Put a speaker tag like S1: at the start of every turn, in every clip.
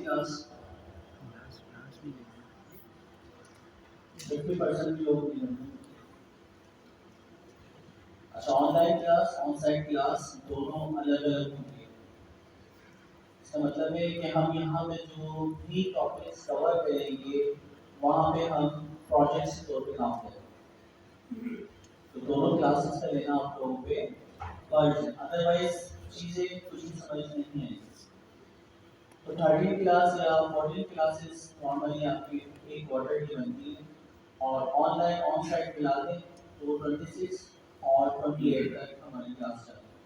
S1: Class 50% लोग नहीं होंगे। अच्छा, online class on site class दोनों अलग अलग होंगे। इसका मतलब है कि हम यहाँ पे जो भी टॉपिक्स कवर करेंगे वहाँ पे हम प्रोजेक्ट्स के तौर पे काम करेंगे। तो दोनों क्लासेस का लेना आप लोगों पे फर्ज है, अदरवाइज चीज़ें कुछ भी समझ नहीं आएगी। तो 13 क्लास या 14 क्लासेस नॉर्मली आपकी एक क्वार्टर की बनती है, और ऑनलाइन ऑन साइट मिला दें तो 26 और 28 तक हमारी क्लास चलती है।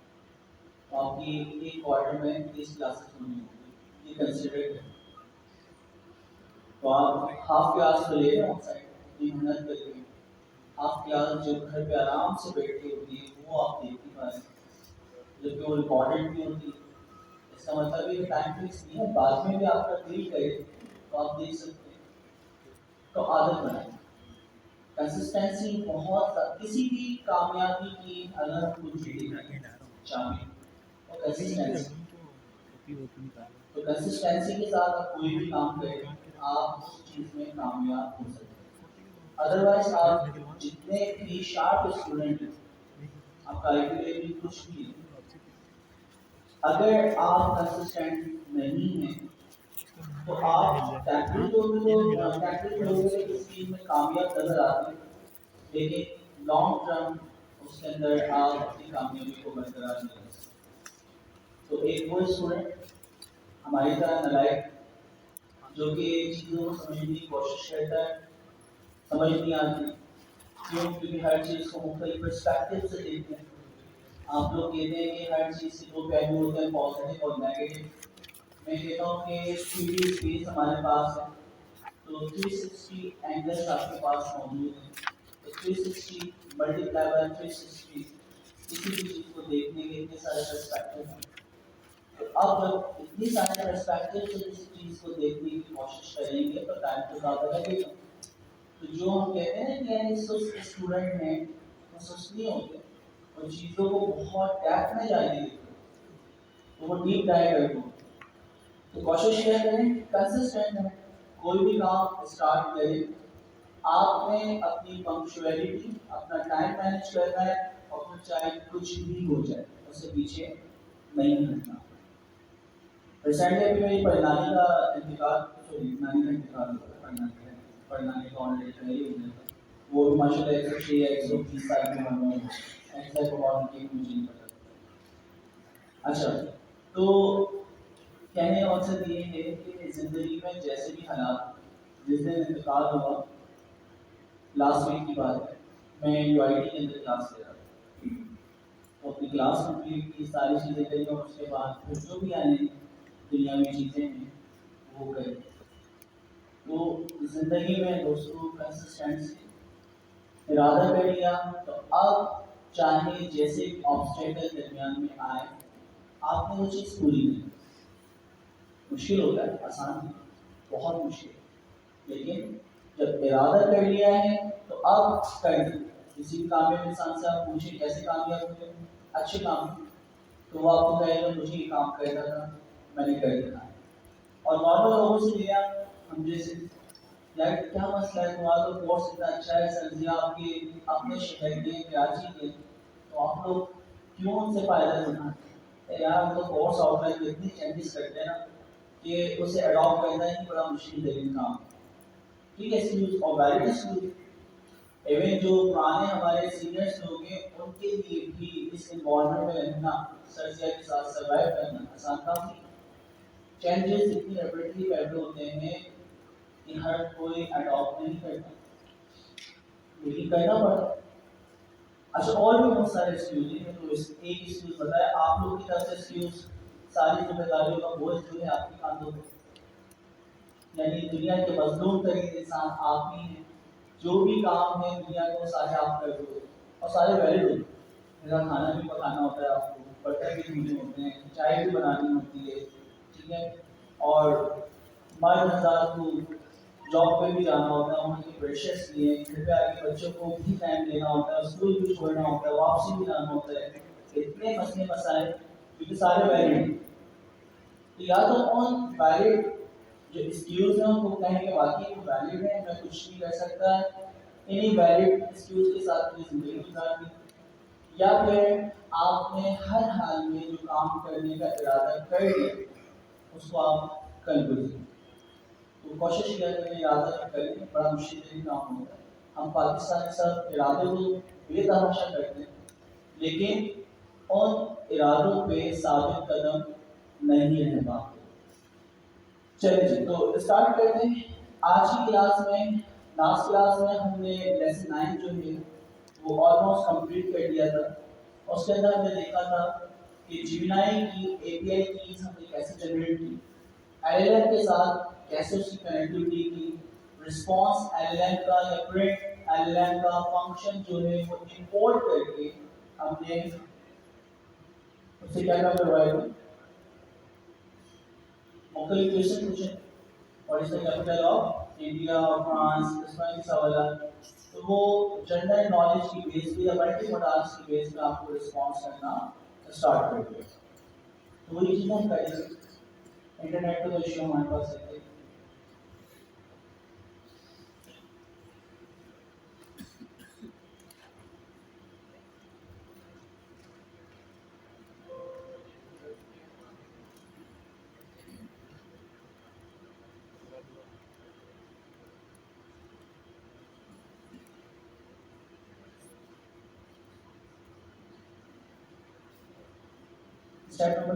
S1: तो आपकी एक क्वार्टर में 30 क्लासेस होनी होगी, ये कंसिडर करें। तो आप हाफ क्लास तो ले रहे ऑन साइड इतनी मेहनत करके, हाफ क्लास जो घर पे आराम से बैठ के होती है वो आप देख नहीं पा रहे, जबकि वो इम्पॉर्टेंट भी होती है। इसका मतलब ये टाइम फिक्स नहीं है, बाद में भी आपका दिल करे तो आप देख सकते हैं। तो आदत बनाएं, कंसिस्टेंसी बहुत, किसी भी कामयाबी की अगर कुछ चाबी और कंसिस्टेंसी, तो कंसिस्टेंसी के साथ आप कोई भी काम करें आप उस चीज में कामयाब हो सकते हैं। अदरवाइज आप जितने भी शार्प स्टूडेंट हैं, आपका आईक्यू भी कुछ भी है, अगर आप कंसिस्टेंट नहीं हैं तो आप टेक्निकल लोगों के इस चीज में कामयाब नजर आते हैं, लेकिन लॉन्ग टर्म उसके अंदर आप अपनी कामयाबी को बरकरार नहीं रख सकते। तो एक वो स्टूडेंट हमारी तरह नलायक जो कि चीज़ों को समझने की कोशिश करता है, समझ नहीं आती क्यों, क्योंकि हर चीज़ को मुख्तलिफ पर्सपेक्टिव से देखते हैं। आप लोग कहते हैं कि हर चीज़ के दो पहलू होते हैं, पॉजिटिव और नेगेटिव। मैं कहता हूँ कि 3D स्पेस हमारे पास है, तो 360 एंगल्स आपके पास मौजूद हैं। तो 360 मल्टीप्लाई बाय 360, किसी भी चीज़ को देखने के इतने सारे पर्सपेक्टिव हैं। तो अब जब इतनी सारे पर्सपेक्टिव से किसी चीज़ को देखने की कोशिश करेंगे तो टाइम तो ज़्यादा लगेगा। तो जो हम कहते हैं कि यानी सुस्त स्टूडेंट हैं वो सुस्त नहीं होते, और चीज़ों को बहुत डेप्थ में जाने देते, तो वो डीप डाइव करते हैं। तो कोशिश क्या करें, कंसिस्टेंट है, कोई भी काम स्टार्ट करें, आपने अपनी पंक्चुअलिटी, अपना टाइम मैनेज करना है, और फिर चाहे कुछ भी हो जाए उससे पीछे नहीं हटना। रिसेंटली अभी मेरी परिणामी का इंतकाल, सॉरी नानी का इंतकाल हुआ था, परिणामी का ऑलरेडी पहले ही हो गया था। वो भी माशाल्लाह 106 या 130 साल की उम्र में एग्जैक्ट अमाउंट की मुझे नहीं पता। अच्छा, तो कहने का मकसद ये है कि जिंदगी में जैसे भी हालात, जिस दिन इंतकाल हुआ, लास्ट वीक की बात है, मैं यूआईटी के अंदर क्लास ले रहा था, तो अपनी क्लास कंप्लीट की, सारी चीज़ें करी, और उसके बाद फिर जो भी आने दुनिया में चीज़ें हैं वो करें। तो जिंदगी में दोस्तों कंसिस्टेंसी, इरादा कर लिया तो अब चाहे जैसे ऑब्स्टेकल दरमियान में आए आपने वो चीज़ पूरी की। मुश्किल होता है, आसान नहीं, बहुत मुश्किल, लेकिन जब इरादा कर लिया है तो अब कर दो। किसी भी कामयाब इंसान से आप पूछे कैसे कामयाब हुए, अच्छे काम, तो वो आपको कहेगा मुझे ये काम करना था, मैंने कर दिया। और नॉर्मल लोगों से लिया, हम जैसे यार क्या मसला है, तुम्हारा तो कोर्स इतना अच्छा है, सर्दियाँ आपके अपने शहर के कराची के, तो आप लोग क्यों उनसे फायदा उठाते हैं? यार हम तो कोर्स आउटलाइन में इतनी चेंजेस करते हैं ना कि उसे अडॉप्ट करना ही बड़ा मुश्किल तरीन काम। ठीक है, एक्सक्यूज और वैलिड एक्सक्यूज, इवन जो पुराने हमारे सीनियर्स लोग हैं उनके लिए भी इस इन्वायरमेंट में रहना, सर्दियों के साथ सर्वाइव करना आसान काम नहीं। चेंजेस इतनी रैपिडली पैदा होते हैं कि हर कोई अडॉप्ट नहीं करता, लेकिन करना पड़ता। अच्छा, और भी बहुत सारे एक्सक्यूज हैं, तो इस एक एक्सक्यूज बताया आप लोग की तरफ से एक्सक्यूज, सारी जिम्मेदारियों का बोझ जो है आपके कांधों पे, यानी दुनिया के मजलूम तरीन इंसान आप ही हैं, जो भी काम है दुनिया को सारे आप कर दो, और सारे वैलिड होते हैं। मेरा खाना भी पकाना होता है आपको, बर्तन भी धोने होते हैं, चाय भी बनानी होती है, ठीक है, और मर्द हज़ार को जॉब पे भी जाना होता है, उनके प्रेशर्स लिए, घर पे आके बच्चों को भी टाइम देना होता है, स्कूल भी छोड़ना होता है, वापसी भी जाना होता है, इतने मसले मसाइल, क्योंकि सारे वैलिड। तो या तो ऑन वैलिड जो स्क्यूज हैं उनको कहेंगे वाकई वो वैलिड है, मैं कुछ नहीं कर सकता इन्हीं वैलिड स्क्यूज के साथ अपनी जिंदगी गुजारनी, या फिर आपने हर हाल में जो काम करने का इरादा कर लिया उसको आप कर लीजिए। तो कोशिश किया करें इरादा जो करें, बड़ा मुश्किल काम होता है। हम पाकिस्तानी सब इरादे तो बेतहाशा करते हैं, लेकिन उन इरादों पे साबित कदम नहीं रह पाते। चलिए जी, तो स्टार्ट करते हैं। आज की क्लास में, लास्ट क्लास में हमने लेसन 9 जो है वो ऑलमोस्ट कंप्लीट कर दिया था। उसके अंदर हमने देखा था कि जिमिनाई की एपीआई कीज हमने कैसे जनरेट की, एलएलएम के साथ कैसे उसकी कनेक्टिविटी की, रिस्पांस एलएलएम का या प्रिंट एलएलएम का फंक्शन जो है वो इंपोर्ट करके हमने उससे क्या क्या करवाया, मुख्तलिफ क्वेश्चन पूछे, और इसका कैपिटल ऑफ इंडिया और फ्रांस इसमें सवाल। तो वो जनरल नॉलेज की बेस पे या मल्टी मोडाल्स की बेस पे आपको रिस्पांस करना स्टार्ट कर दिया। तो वही चीज़ हम करेंगे। इंटरनेट का इशू हमारे पास है। स्टेप नंबर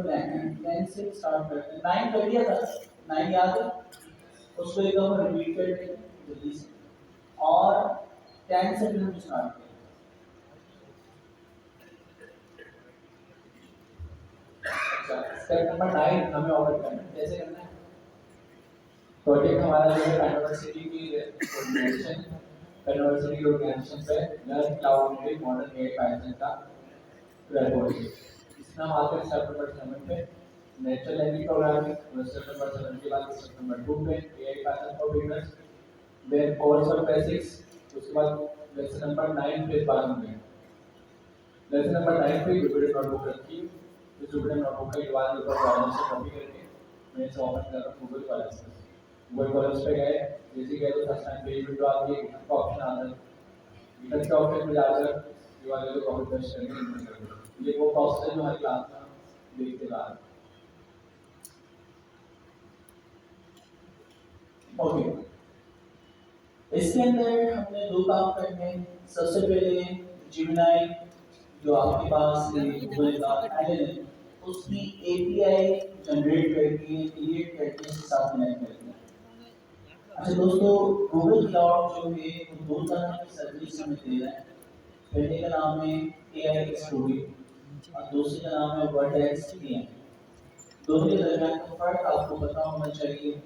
S1: 10 से स्टार्ट करते हैं। 9 कर दिया था, 9 याद है, उसको एक बार रिपीट कर देंगे जल्दी से, और 10 से फिर हम स्टार्ट करेंगे। स्टेप नंबर 9 हमें ऑर्डर करना है, कैसे करना है? प्रोजेक्ट हमारा जो है यूनिवर्सिटी की कोऑर्डिनेशन, यूनिवर्सिटी की ऑर्गेनाइजेशन पे learn cloud native modern AI Python का प्रोजेक्ट। इसमें हम आते हैं स्टेप नंबर 7 पे, natural language programming. Step number 7 के बाद स्टेप नंबर 2 पे AI Python for beginners, then course of basics. उसके बाद लेसन नंबर 9 पे बात होंगे। लेसन नंबर 9 पे जुपिटर नोटबुक रखी, तो जुपिटर नोटबुक का यूआरएल ऊपर ब्राउज़र से कॉपी करके मैं इसे ओपन कर रहा हूं गूगल कॉलेज से। गूगल कॉलेज पे गए, जैसे गए तो फर्स्ट टाइम पेज विंडो आती है, गिटहब का ऑप्शन आता है। गिटहब के ऑप्शन पे जाकर यूआरएल को कॉपी पेस्ट करके इंटर कर दो। ये वो प्रोसेस है जो हमारी क्लास में देखते रहा। ओके, इसके अंदर हमने दो काम करने हैं। सबसे पहले जिमिनाई जो आपके पास गूगल का एलएलएम, उसकी एपीआई जनरेट करके क्रिएट करके इसके साथ कनेक्ट करके। अच्छा दोस्तों, गूगल क्लाउड जो है वो दो तरह की सर्विस हमें दे रहा है। पहले का नाम है एआई स्टूडियो और दूसरे का नाम है वर्टेक्स एआई। दोनों के दरमियान का फर्क आपको पता होना चाहिए।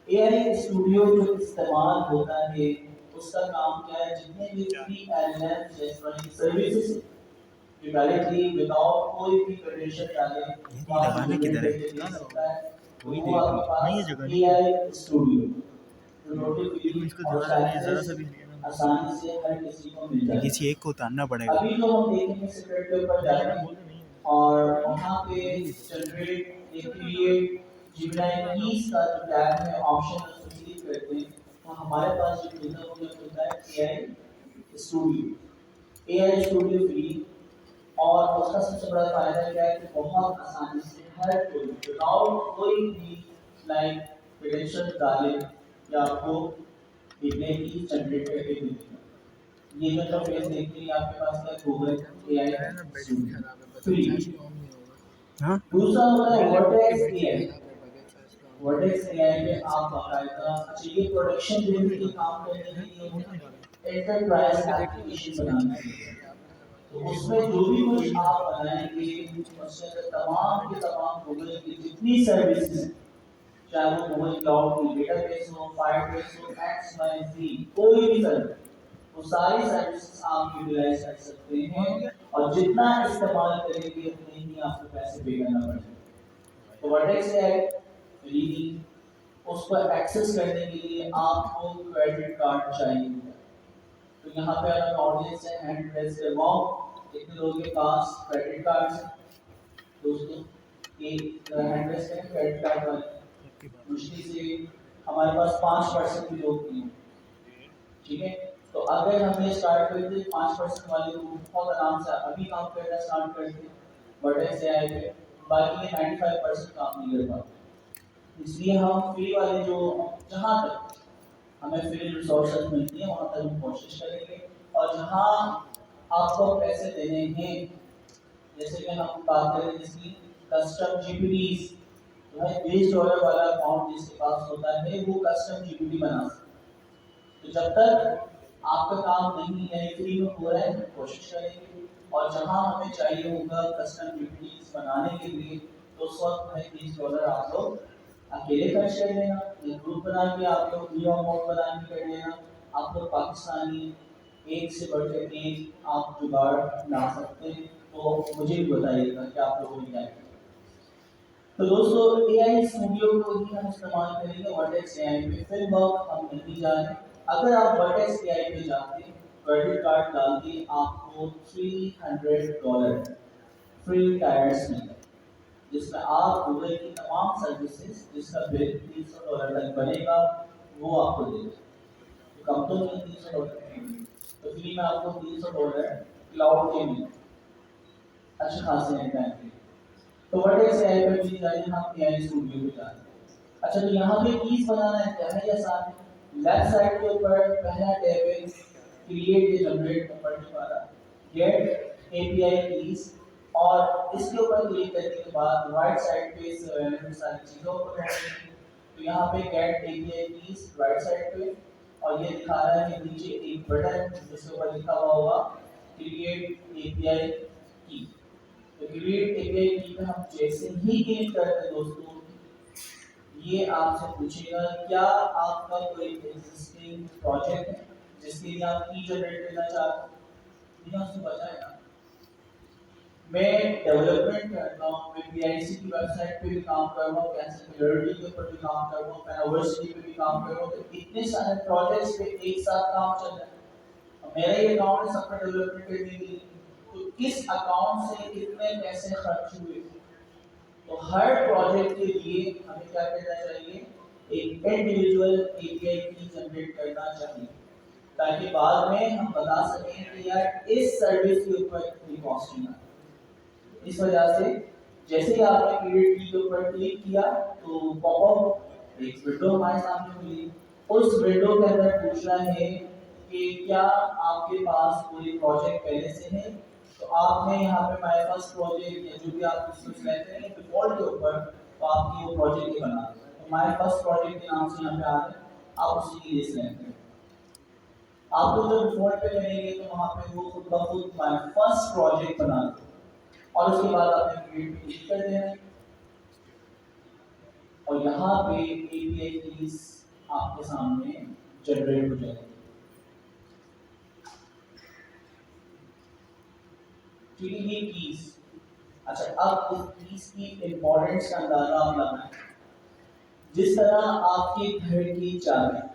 S1: एआई स्टूडियो जो इस्तेमाल होता है उसका काम क्या है, जितने भी फ्री एलएलएम जैसे सर्विसेज जो डायरेक्टली विदाउट कोई भी कंडीशन डाले
S2: लगाने किधर है? वही
S1: वो
S2: देख लो,
S1: आपके
S2: नहीं ये
S1: पास
S2: जगह नहीं
S1: एआई स्टूडियो जो
S2: है। इसको
S1: नोटिफिकेशन और
S2: दोबारा नहीं, ज़रा सा
S1: एक्सेस
S2: भी नहीं है।
S1: आसानी से हर किसी को मिल जाए।
S2: किसी एक को उतारना पड़ेगा।
S1: अभी जो हम देखेंगे सेपरेट के ऊपर जाएंगे और वहाँ पे जनरेट एक क्रिएट जिमिनाई कीज का जो टैब है ऑप्शन उसको क्लिक करते हैं तो हमारे पास जो खुलता है AI studio. AI studio free, और उसका सबसे बड़ा फायदा क्या है कि बहुत आसानी से हर कोई विदाउट कोई भी लाइक क्रेडेंशियल डाले या आपको देखने की जनरेट करके देगा। ये जो इंटरफेस देखते हैं आपके पास क्या गूगल एआई फ्री।
S2: हाँ
S1: दूसरा होता है वर्टेक्स एआई। वर्टेक्स एआई में आप बाकायदा, अच्छा ये प्रोडक्शन लेवल के काम करने के लिए होता है, एंटरप्राइज एप्लीकेशन बनाने के लिए। तो उसमें जो भी कुछ आप बनाएंगे उसके अंदर तमाम के तमाम गूगल की जितनी सर्विसेज हैं, चाहे वो गूगल क्लाउड की डेटाबेस हो, फायरबेस हो, एक्स वाई जी, कोई भी सर्विस, वो सारी सर्विसेज आप यूटिलाइज कर सकते हैं और जितना इस्तेमाल करेंगे उतने ही आपको पैसे पे करना पड़ेगा। तो वर्टेक्स है फ्री, उसको एक्सेस करने के लिए आपको क्रेडिट कार्ड चाहिए। तो यहाँ पे अगर ऑडियंस है हैंड रेज करवाओ, कितने लोगों के पास क्रेडिट कार्ड है दोस्तों? एक हैंड रेज करें क्रेडिट कार्ड वाले, मुश्किल से हमारे पास 5% की लोग थी, ठीक है। तो अगर हमने स्टार्ट कर दी 5% वाले को बहुत आराम से अभी काम करना स्टार्ट कर दिया बड़े से आए पे, बाकी के 95% काम नहीं कर पाते। इसलिए हम फ्री वाले जो जहाँ तक हमें फ्री रिसोर्सेज मिलती है वहाँ तक हम कोशिश करेंगे। और जहाँ आपको पैसे देने हैं, जैसे कि हम बात करें जिसकी कस्टम जीपीडीज, जो है $20 वाला अकाउंट जिसके पास होता है वो कस्टम जीपीडी बना सकता है। तो जब तक आपका काम नहीं है फ्री में हो रहा है हम कोशिश करेंगे। और जहाँ हमें चाहिए होगा कस्टम जीपीडीज बनाने के लिए तो उस वक्त है $20 आप लोग अकेले खर्च कर लेना, एक ग्रुप बना के आप लोग न्यू अकाउंट बना के कर लेना। आप लोग पाकिस्तानी एक से बढ़कर एक आप जुगाड़ ला सकते हैं, तो मुझे भी बताइएगा कि आप लोगों ने क्या किया। तो दोस्तों AI स्टूडियो को ही हम इस्तेमाल करेंगे वर्टेक्स AI पे, फिर वर्क हम नहीं जा रहे। अगर आप वर्टेक्स AI पे जाते हैं, क्रेडिट कार्ड डालते हैं, आपको $300 फ्री टायर्स मिलते हैं, जिसमें आप गूगल की तमाम सर्विसेज जिसका बिल $300 तक बनेगा वो आपको देगा। तो कम तो नहीं $300, तो फ्री में आपको $300 क्लाउड के मिले अच्छे खासे हैं टाइम के। तो वर्टेक्स AI पे भी जाइए, हम AI स्टूडियो पे जाते हैं। अच्छा, तो यहाँ पे कीज बनाना है क्या है, या आसान है। लेफ्ट साइड के ऊपर पहला टैब है क्रिएट या जनरेट प्रॉपर्टी वाला, गेट एपीआई कीज, और इसके ऊपर क्लिक करने के बाद राइट साइड पे सारी चीजों को रहेंगी। तो यहाँ पे get API keys right side पे, और ये दिखा रहा है नीचे एक बटन जिसके ऊपर लिखा हुआ होगा क्रिएट एपीआई की। तो क्रिएट एपीआई की पे हम जैसे ही क्लिक करते हैं दोस्तों, ये आपसे पूछेगा क्या आपका कोई एग्जिस्टिंग प्रोजेक्ट है जिसके लिए आप की जनरेट करना चाहते हैं, बिना उसको बचाएगा। मैं डेवलपमेंट करता हूँ, मैं पीआईसी की वेबसाइट पे भी काम कर रहा हूँ, कैंसर क्लियरिटी के ऊपर भी काम कर रहा हूँ, मैं यूनिवर्सिटी पे भी काम कर रहा हूँ, तो इतने सारे प्रोजेक्ट्स पे एक साथ काम चल रहा है। मेरा ये अकाउंट है सबका डेवलपमेंट करने के लिए, तो किस अकाउंट से कितने पैसे खर्च हुए, तो हर प्रोजेक्ट के लिए हमें क्या करना चाहिए, एक इंडिविजुअल एपीआई की जनरेट करना चाहिए, ताकि बाद में हम बता सकें कि यार इस सर्विस के ऊपर कितनी कॉस्टिंग है। इस वजह से जैसे ही आपने क्रिएट की के ऊपर क्लिक किया तो पॉपअप एक विंडो हमारे सामने खुली। उस विंडो के अंदर पूछ रहा है कि क्या आपके पास कोई प्रोजेक्ट पहले से है, तो आपने यहाँ पे माय फर्स्ट प्रोजेक्ट या जो भी आप इसमें सेलेक्ट करेंगे डिफॉल्ट के ऊपर, तो आपकी वो प्रोजेक्ट ही बना देगा। तो माय फर्स्ट प्रोजेक्ट के नाम से यहाँ पे आ रहा है, आप उसी के लिए सेलेक्ट करें। आप लोग जब डिफॉल्ट पे करेंगे तो वहाँ पे वो खुद ब खुद माय फर्स्ट प्रोजेक्ट बना देगा, और उसके बाद आपने क्रिएट पे क्लिक कर देना है, और यहाँ पे एपीआई कीज आपके सामने जनरेट हो जाएगी। ठीक है, ये कीज। अच्छा, अब इस कीज की इंपॉर्टेंस का अंदाजा आप लगाएं। जिस तरह आपके घर की चाबी,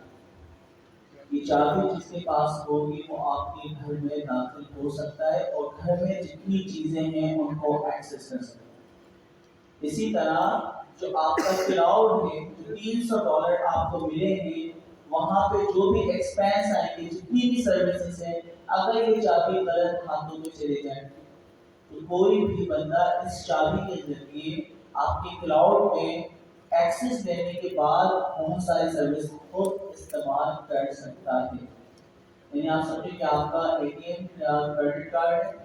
S1: ये चाबी जिसके पास होगी वो आपके घर में दाखिल हो सकता है और घर में जितनी चीजें हैं उनको एक्सेस कर सकता है। इसी तरह जो आपका क्लाउड है, जो $300 आपको मिलेंगे, वहां पे जो भी एक्सपेंस आएंगे, जितनी भी सर्विसेज है, अगर ये चाबी गलत हाथों में चले जाए तो कोई भी बंदा इस चाबी के जरिए आपके क्लाउड में एक्सेस देने के बाद बहुत सारी सर्विस को इस्तेमाल कर सकता है। यानी आप समझे कि आपका एटीएम या क्रेडिट कार्ड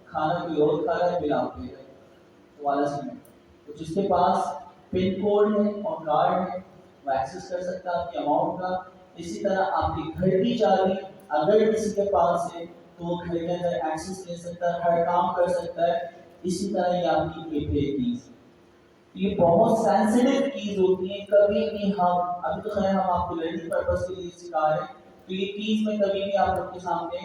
S1: खाना कोई और खा रहा है, बिल आप दे रहे हैं वाला सीन। तो जिसके पास पिन कोड है और कार्ड है वो एक्सेस कर सकता है आपके अमाउंट का। इसी तरह आपके घर की चाबी अगर किसी के पास है तो वो घर के अंदर एक्सेस ले सकता है, हर काम कर सकता है। इसी तरह ये आपकी एपीआई कीज, ये बहुत सेंसिटिव कीज होती है। कभी भी हम अभी तो खैर हम आपको लर्निंग पर्पस के लिए सिखा रहे हैं, तो ये कीज में कभी भी आप लोग के सामने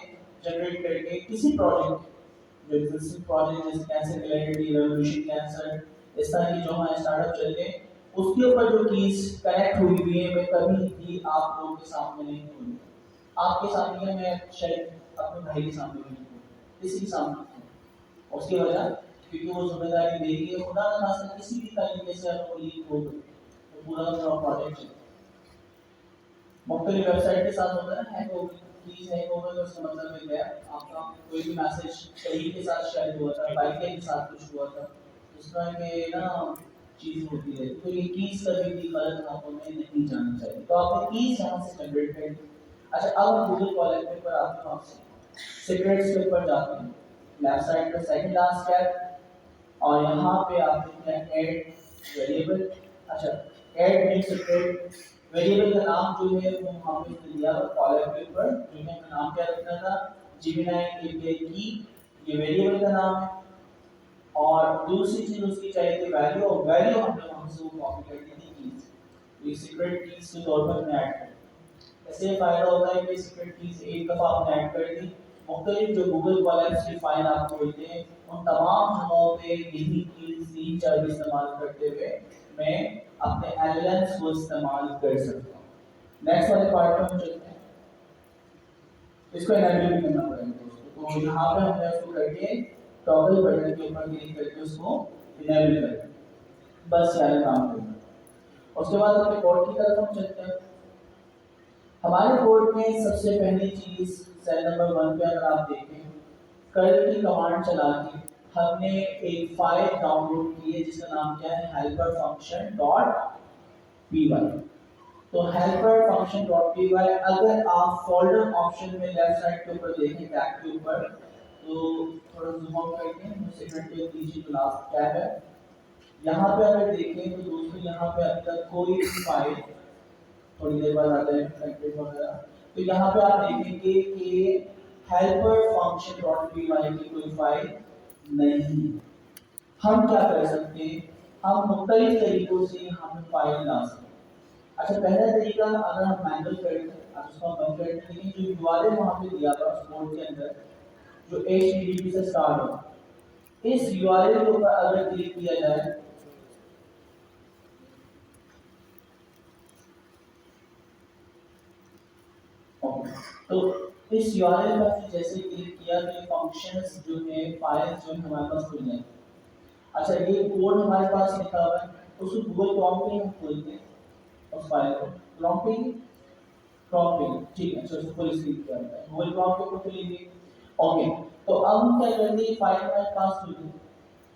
S1: जनरेट करके किसी प्रोजेक्ट जो एग्जिस्टिंग प्रोजेक्ट जैसे कैंसर क्लैरिटी, रेवोल्यूशन कैंसर, इस तरह की जो हमारे स्टार्टअप चल रहे हैं उसके ऊपर जो कीज कनेक्ट हुई हुई है मैं कभी भी आप लोगों के सामने नहीं खोलूँ। आपके सामने मैं शायद अपने भाई के सामने नहीं खोलूँ, किसी के सामने नहीं। उसकी वजह क्योंकि वो जिम्मेदारी देगी खुदा न खास्ता किसी भी तरीके से आपको लीक हो तो पूरा प्रोजेक्ट चले। मुख्तलिफ वेबसाइट के साथ होता है ना, हैक हो गई, प्लीज हैक हो गई, तो उसका मतलब है क्या, आपका कोई भी मैसेज कहीं के साथ शेयर हुआ था, फाइल के साथ कुछ हुआ था, इस तरह के ना चीज होती है। तो ये कीज कभी भी गलत हाथों में नहीं जानी चाहिए। तो आपने कीज यहाँ से जनरेट कर दी। अच्छा, अब हम गूगल कॉलेज पर आते हैं, आपसे सीक्रेट्स के ऊपर जाते हैं, लेफ्ट साइड पे सेकंड लास्ट स्टेप, और यहाँ पे आप देखते हैं ऐड वेरिएबल। अच्छा, ऐड न्यू सीक्रेट, वेरिएबल का नाम जो है वो वहाँ पे दिया हुआ कॉलम के ऊपर, जो है नाम क्या रखना था, Gemini API की, ये वेरिएबल का नाम है। और दूसरी चीज उसकी चाहिए थी वैल्यू, और वैल्यू हमने वहाँ से वो कॉपी कर दी थी कीज, तो ये सीक्रेट कीज के तौर पर हमने ऐड कर। ऐसे फायदा होता है कि सीक्रेट कीज एक दफा आपने ऐड कर दी, मुख्तलिफ जो गूगल कॉलम्स की फाइल आपको मिलते हैं उन तमाम जगहों पे यही कीज 3-4 इस्तेमाल करते हुए मैं अपने एलएलएम्स को इस्तेमाल कर सकता हूँ। नेक्स्ट वाले पार्ट में हम चलते हैं, इसको एनालिसिस भी करना पड़ेगा दोस्तों। तो यहाँ पे हमने उसको करके टॉगल बटन के ऊपर क्लिक करके उसको इनेबल कर दिया, बस यार काम करना। उसके बाद अपने कोड की तरफ हम चलते हैं। हमारे कोड में सबसे पहली चीज सेल नंबर 1 पे अगर आप देखें, कर्ल की कमांड चला के हमने एक फाइल डाउनलोड की है जिसका नाम क्या है, helper function dot p y. तो helper function dot p y, अगर आप फोल्डर ऑप्शन में लेफ्ट साइड के ऊपर देखें टैब के ऊपर, तो थोड़ा जूम आउट करके सेकंड पे नीचे जो लास्ट टैब है, यहाँ पे अगर देखें तो दोस्तों यहाँ पे अभी तक कोई भी फाइल, थोड़ी देर बाद आता है कंटेंट वगैरह, तो यहाँ पे आप देखेंगे कि helper function dot p y की कोई फाइल नहीं। हम क्या कर सकते हैं, हम मुख्तलिफ तरीकों से हम फाइल ला सकते हैं। अच्छा, पहला तरीका अगर हम मैनुअल करते हैं, आप उसको बंद करते हैं, लेकिन जो यूआरएल वहाँ पे दिया था उस कोड के अंदर जो http से स्टार्ट हो, इस यूआरएल के ऊपर अगर क्लिक किया जाए, तो इस यूआरएल पर जैसे क्लिक किया तो ये फंक्शंस जो है, फाइल्स जो है हमारे पास खुल जाएंगे। अच्छा, ये कोड हमारे पास लिखा हुआ है, उसको गूगल क्रोम पे हम खोलते हैं उस फाइल को, क्रोम पे, ठीक है। अच्छा, फुल स्क्रीन किया होता है, गूगल क्रोम पे खोल लीजिए। ओके, तो अब हम क्या करते हैं, फाइल हमारे पास खुल गई।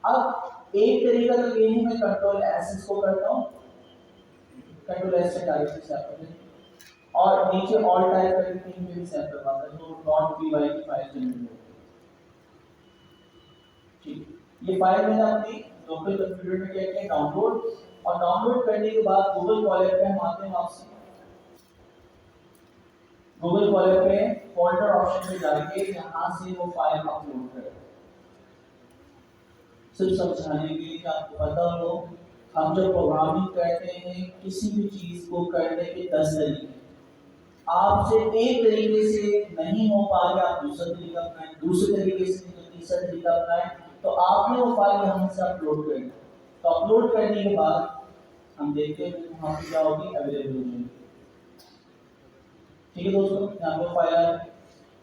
S1: अब एक तरीका तो ये है, मैं कंट्रोल एस इसको करता हूँ, कंट्रोल एस से डायरेक्टली सेव कर देते, और नीचे ऑल टाइप करके कहीं भी सेव करवाता है, तो डॉट पी वाई की फाइल जनरेट होगी। ठीक, ये फाइल मैंने अपनी लोकल कंप्यूटर में क्या किया, डाउनलोड, और डाउनलोड करने के बाद गूगल कॉलर पे हम आते हैं वापसी, गूगल कॉलर पे फोल्डर ऑप्शन पे जाके यहाँ से वो फाइल अपलोड करें। सिर्फ समझाने के लिए कि आपको पता हो, हम जब प्रोग्रामिंग करते हैं किसी भी चीज को करने के 10 तरीके, आपसे एक तरीके से नहीं हो पा रहा, आप दूसरा तरीका अपनाएं, दूसरे तरीके से तीसरा तरीका अपनाएं, तो आपने वो फाइल यहाँ से अपलोड कर दी। तो अपलोड करने के बाद हम देखते हैं कि वहाँ पे क्या होगी, अवेलेबल हो जाएगी। ठीक है दोस्तों, यहाँ पर फाइल है,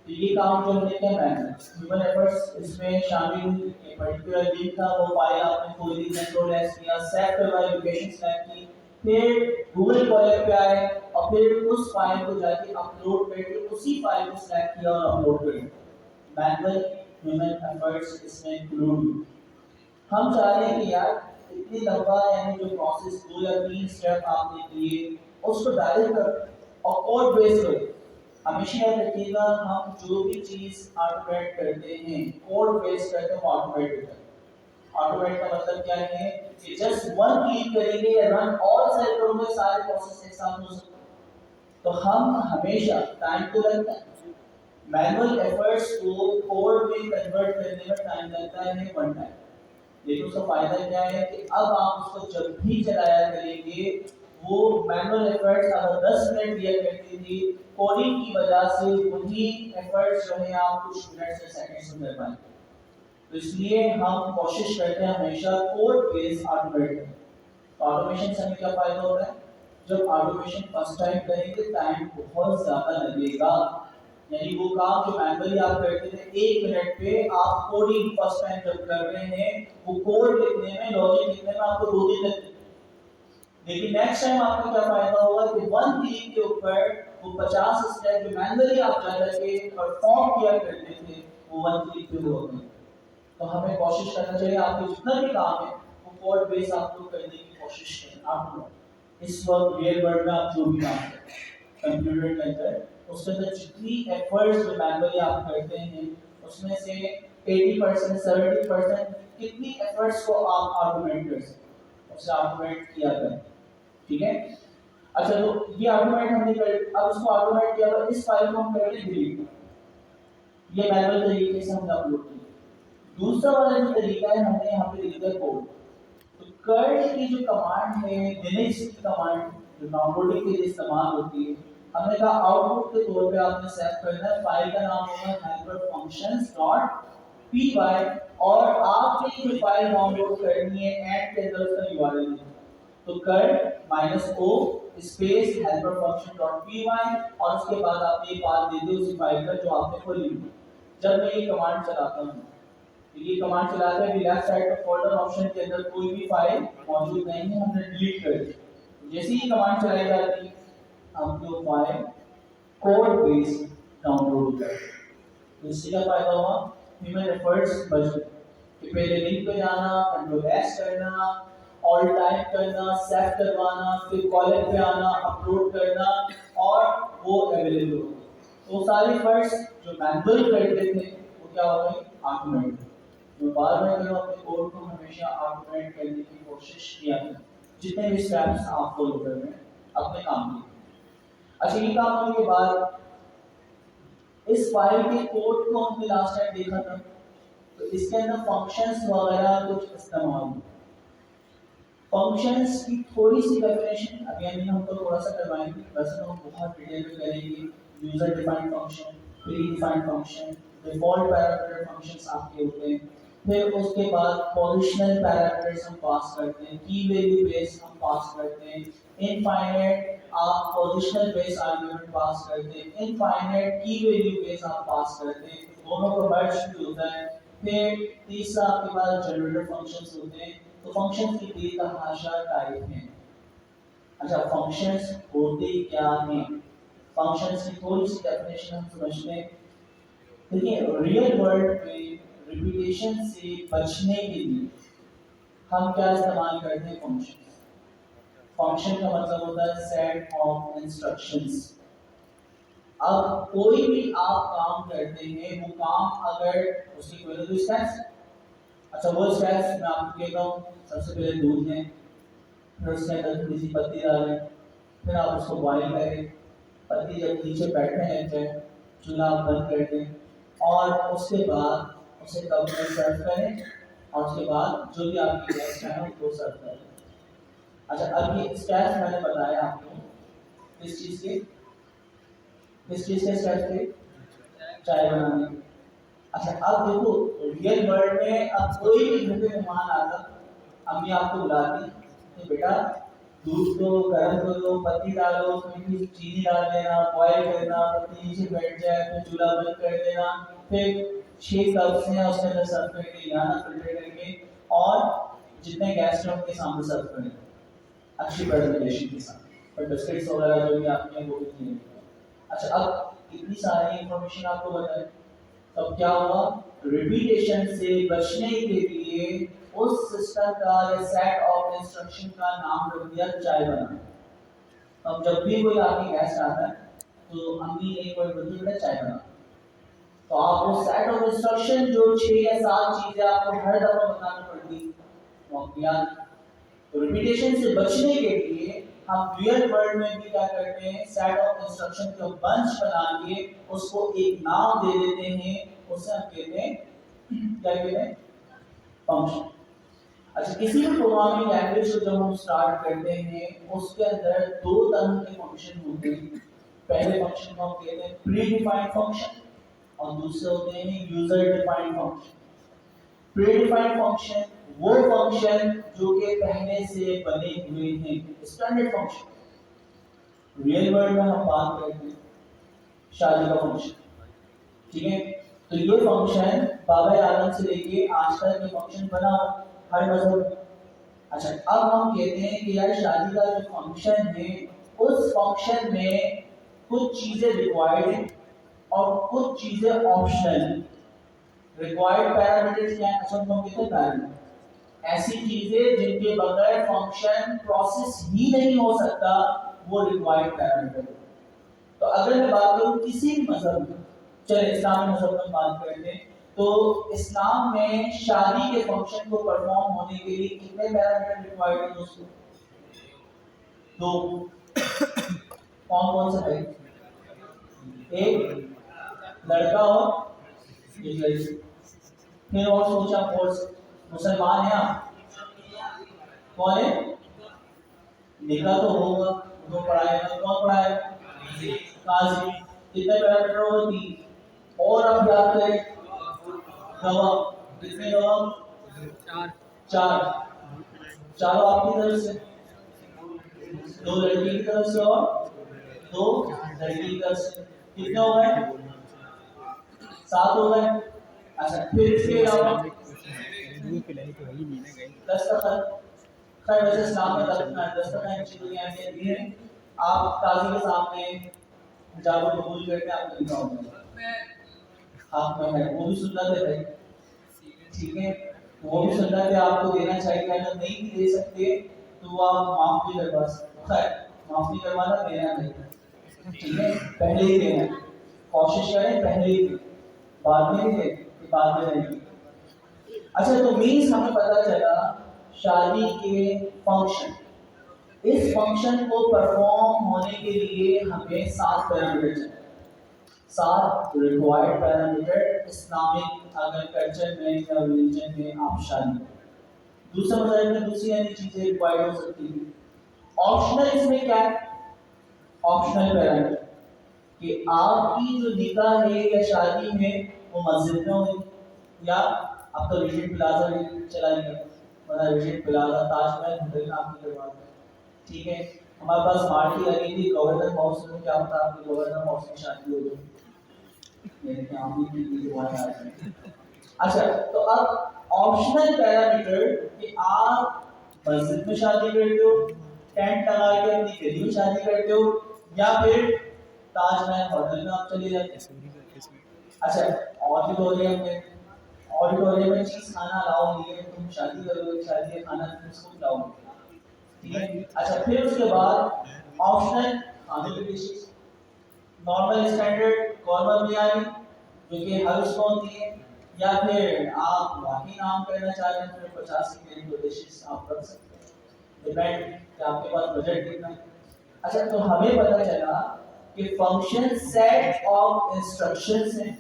S1: तो ये काम जो हमने किया मैंने ह्यूमन एफर्ट्स इसमें शामिल, एक पर्टिकुलर लिंक था, वो फाइल आपने खोली, कंट्रोल एस किया, सेव करवाई, लोकेशन सेलेक्ट की, फिर गूगल कॉलर पे आए, और फिर उस फाइल को जाके अपलोड करके उसी फाइल को सेलेक्ट किया और अपलोड कर दिया। मैनुअल ह्यूमन एफर्ट्स इसमें इंक्लूड। हम चाह रहे हैं कि यार इतनी लंबा, यानी जो प्रोसेस 2 या 3 स्टेप आपने किए उसको डायरेक्ट कर और कोड बेस करो। हमेशा याद रखिएगा, हम जो भी चीज ऑटोमेट करते हैं, कोड बेस करते हैं, ऑटोमेट होता है। ऑटोमेट का मतलब क्या है कि जस्ट वन क्लिक करेंगे, रन ऑल सेल करोगे, सारे प्रोसेस एक साथ हो सकते हैं। तो हम हमेशा टाइम तो लगता है, मैनुअल एफर्ट्स को कोड में कन्वर्ट करने में टाइम लगता है 1 टाइम, लेकिन उसका फायदा क्या है कि अब आप उसको जब भी चलाया करेंगे, वो मैनुअल एफर्ट्स अगर 10 मिनट दिया करती थी, कोडिंग की वजह से वही एफर्ट्स जो है आप कुछ मिनट से सेकंड्स में कर पाएंगे। तो इसलिए हम कोशिश करते हैं हमेशा कोड बेस्ड ऑटोमेट करें। तो ऑटोमेशन से हमें क्या फायदा होता है, जब ऑटोमेशन फर्स्ट टाइम करेंगे टाइम बहुत ज्यादा लगेगा, यानी वो काम जो मैनुअली आप करते थे 1 मिनट पे, आप कोडिंग फर्स्ट टाइम जब कर रहे हैं, वो कोड लिखने में, लॉजिक लिखने में आपको 2 दिन लगते, लेकिन नेक्स्ट टाइम आपको क्या फायदा होगा कि 1 चीज के ऊपर वो 50 स्टेप जो मैनुअली आप जा करके परफॉर्म किया करते थे वो 1 क्लिक पे हो गए। तो हमें कोशिश करना चाहिए आपके जितना भी काम है वो कोड बेस आप लोग करने की कोशिश करें। आप लोग इस वक्त रियल वर्ल्ड में आप जो भी काम करें कंप्यूटर के अंदर उसके अंदर जितनी एफर्ट्स जो मैनुअली आप करते हैं उसमें से 80% 70% कितनी एफर्ट्स को आप ऑटोमेट कर सकते उसे ऑटोमेट किया करें। ठीक है। अच्छा तो ये ऑटोमेट हमने कर अब उसको ऑटोमेट किया तो इस फाइल को हम करेंगे डिलीट। ये मैनुअल तरीके से हमने अपलोड किया। दूसरा वाला जो तरीका है हमने यहाँ पे लिख दिया कोड। तो कर्ल की जो कमांड है लिनक्स की कमांड जो डाउनलोडिंग के लिए इस्तेमाल होती है हमने कहा आउटपुट के तौर पे आपने सेट करना है फाइल का नाम होगा helperfunctions.py और आपने जो फाइल डाउनलोड करनी है ऐड के अंदर उसका यूआरएल लिखना है। तो कर्ल -o स्पेस helperfunction.py और उसके बाद आप ये पाथ दे दो उसी फाइल का जो आपने खोली। जब मैं ये कमांड चलाता हूँ ये कमांड चलाते हैं लेफ्ट साइड पे फोल्डर ऑप्शन के अंदर कोई भी फाइल मौजूद नहीं है हमने डिलीट कर दी। जैसे ही कमांड चलाई जाती है आपको फाइल कोड बेस डाउनलोड होता है। तो इससे क्या फायदा हुआ ह्यूमन एफर्ट्स बच गए कि पहले लिंक पे जाना कंट्रोल एस करना ऑल टाइप करना सेव करवाना फिर कॉलेज पे आना अपलोड करना और वो अवेलेबल हो। तो सारी एफर्ट्स जो मैनुअल करते थे वो क्या हो गए ऑटोमेटिक। तो बार बार करो अपने कोड को हमेशा ऑटोमेट करने की कोशिश किया करें जितने भी स्टेप्स आप फॉलो कर रहे हैं अपने काम के। अच्छा ये काम होने के बाद इस फाइल के कोड को हमने लास्ट टाइम देखा था तो इसके अंदर फंक्शंस वगैरह कुछ इस्तेमाल हुए। फंक्शंस की थोड़ी सी डेफिनेशन अभी हम तो थोड़ा सा करवाएंगे वैसे तो हम बहुत डिटेल में करेंगे। User defined function pre defined function default parameter functions आपके होते हैं। फिर उसके बाद पोजिशनल पैरामीटर्स हम पास करते हैं की वैल्यू बेस हम पास करते हैं इनफाइनाइट आप पोजिशनल बेस आर्गुमेंट पास करते हैं इनफाइनाइट की वैल्यू बेस आप पास करते हैं दोनों को मर्ज भी होता है। फिर तीसरा आपके पास जनरेटर फंक्शंस होते हैं। तो फंक्शन की बेतहाशा टाइप है। अच्छा फंक्शंस होते क्या हैं फंक्शंस की थोड़ी सी डेफिनेशन हम समझते हैं। देखिए रियल वर्ल्ड में रिपीटेशन से बचने के लिए हम क्या इस्तेमाल करते हैं फंक्शन। फंक्शन का मतलब होता है सेट ऑफ इंस्ट्रक्शंस। अब कोई भी आप काम करते हैं वो काम अगर उसकी कोई ना कोई स्टेप्स अच्छा वो स्टेप्स मैं आपको कहता हूँ सबसे पहले दूध लें फिर उसके अंदर थोड़ी सी पत्ती डालें फिर आप उसको बॉइल करें पत्ती जब नीचे बैठने लग जाए चूल्हा बंद कर दें और उसके बाद उसे कप में सर्व करें और उसके बाद जो भी आपकी गेस्ट है उनको सर्व करें। अच्छा अब ये स्टेप्स मैंने बताया आपको किस चीज़ के स्टेप्स थे चाय बनाने के। अच्छा अब देखो रियल वर्ल्ड में अब कोई भी घर पे मेहमान आता अम्मी आपको बुलाती तो बेटा दूध को गर्म करो पत्ती डालो फिर चीनी डाल देना बॉयल करना पत्ती नीचे बैठ जाए फिर चूल्हा बंद कर देना फिर 6 कप्स हैं उसके अंदर सर्व करके लाना फिल्टर करके और जितने गेस्ट हैं उनके सामने सर्व करना अच्छी प्रेजेंटेशन के साथ और बिस्किट्स वगैरह जो भी आपके हैं वो भी नहीं। अच्छा अब इतनी सारी इंफॉर्मेशन आपको बताएं तब क्या हुआ रिपीटेशन से बचने के लिए उस सिस्टम का या सेट ऑफ इंस्ट्रक्शन का नाम रख दिया चाय बनाना। अब जब भी कोई आपके गेस्ट आता है तो अम्मी एक बार बोलती है चाय बना तो आपको सेट ऑफ इंस्ट्रक्शन जो 6 या 7 चीजें आपको हर दफा बतानी पड़ती वो याद। तो रिपीटेशन से बचने के लिए हम रियल वर्ल्ड में भी क्या करते हैं सेट ऑफ इंस्ट्रक्शन को बंच बना के उसको एक नाम दे देते हैं उसे हम कहते हैं क्या कहते हैं फंक्शन। अच्छा किसी भी प्रोग्रामिंग लैंग्वेज को जब हम स्टार्ट करते हैं उसके अंदर 2 तरह के फंक्शन होते हैं। पहले फंक्शन को हम कहते हैं प्री डिफाइंड फंक्शन और दूसरे होते हैं user defined function. Pre defined function वो फंक्शन जो कि पहले से बने हुए हैं स्टैंडर्ड फंक्शन। रियल वर्ल्ड में हम बात करते हैं शादी का फंक्शन। ठीक है तो ये फंक्शन बाबा आदम से लेके आज तक ये फंक्शन बना हर मजहब। अच्छा अब हम कहते हैं कि यार शादी का जो फंक्शन है उस फंक्शन में कुछ चीजें रिक्वायर्ड हैं और कुछ चीजें ऑप्शनल। रिक्वायर्ड पैरामीटर्स क्या है, अच्छा उनको कहते हैं पैरामीटर। ऐसी चीजें जिनके बगैर फंक्शन प्रोसेस ही नहीं हो सकता, वो रिक्वायर्ड पैरामीटर। तो अगर मैं बात करूं किसी भी मजहब में, चले इस्लामी मजहब में बात करते हैं, तो इस्लाम में शादी के फंक्शन को परफॉर्म होने के लिए कितने पैरामीटर रिक्वायर्ड है दोस्तों? दो। कौन कौन से भाई? एक लड़का और एक लड़की। फिर और सोचा फोर्स, मुसलमान है आप, कौन है? निकाह तो होगा, तो पढ़ाएगा, कौन पढ़ाएगा? काजी। कितने पैरामीटर होगा? तीन। और अब याद करें गवाह, कितने गवाह? चार। चारों आपकी तरफ से, दो लड़की की तरफ से और दो लड़की की तरफ से। कितने हो गए? सात हो गए। अच्छा, फिर इसके अलावा दस्तखत। खैर वैसे इस्लाम में दस्तखत की दुनिया में दी है। आप काजी के सामने हिजाब कबूल करके आपका निकाह हो जाएगा। हाथ में है, वो भी सुन्नत है भाई, ठीक है, वो भी सुन्नत है, आपको देना चाहिए। अगर नहीं भी दे सकते तो आप माफ भी करवा सकते। खैर माफ भी करवाना, देना नहीं, ठीक है, पहले ही देना। कोशिश करें पहले ही दें, बाद में नहीं दें कि बाद में नहीं। अच्छा, तो मीन्स हमें पता चला शादी के फंक्शन, इस फंक्शन को परफॉर्म होने के लिए हमें 7 पैरामीटर चाहिए। 7 रिक्वायर्ड पैरामीटर इस्लामिक अगर कल्चर में या रिलीजन में आप शादी। दूसरा मसला में दूसरी अन्य चीजें रिक्वायर्ड हो सकती है। ऑप्शनल इसमें क्या है? ऑप्शनल पैरामीटर कि आपकी जो निकाह है या शादी है वो मस्जिद में होगी या आप तो रिजेंट प्लाजा में चला गया, वरना रिजेंट प्लाजा ताजमहल होटल में आपकी करवा दें, ठीक है। हमारे पास पार्टी लगी थी गवर्नर हाउस में, क्या होता आपकी गवर्नर हाउस में शादी हो गई, मेरे क्या आप भी की दुआ आ रही। अच्छा, तो अब ऑप्शनल पैरामीटर कि आप मस्जिद में शादी करते हो, टेंट लगा के अपनी गली में शादी करते हो, या फिर ताजमहल होटल में आप चले जाते हैं। अच्छा, ऑडिटोरियम में, ऑडिटोरियम में चीज खाना अलाउ नहीं है, तुम शादी करोगे, शादी का खाना तुम उसको खिलाओगे, ठीक है। अच्छा, फिर उसके बाद ऑप्शनल खाने की डिशेस, नॉर्मल स्टैंडर्ड कॉर्मा बिरयानी जो कि हर उसको होती है, या फिर आप बाकी नाम करना चाह रहे हैं तो 50 की मेरी डिशेस आप रख सकते हैं, डिपेंड कि आपके पास बजट कितना है। अच्छा, तो हमें पता चला कि फंक्शन सेट ऑफ इंस्ट्रक्शंस हैं,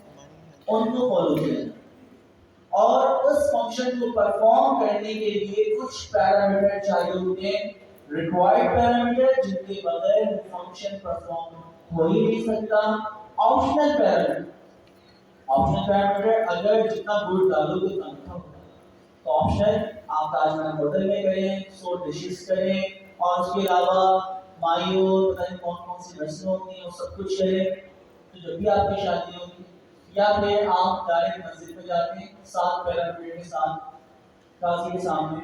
S1: उनको फॉलो किया और उस फंक्शन को परफॉर्म करने के लिए कुछ पैरामीटर चाहिए होते हैं, रिक्वायर्ड पैरामीटर जिनके बगैर फंक्शन परफॉर्म हो ही नहीं सकता। ऑप्शनल पैरामीटर, ऑप्शनल पैरामीटर अगर जितना गुड़ डालोगे उतना मीठा होगा, तो ऑप्शनल आप ताजमहल होटल में करें, 100 डिशेस करें और उसके अलावा मायो पता नहीं कौन कौन सी रस्में होती हैं वो सब कुछ करें, तो जब भी आपकी शादी होगी, या फिर आप डायरेक्ट मस्जिद में जाके 7 पैरामीटर के साथ काजी के सामने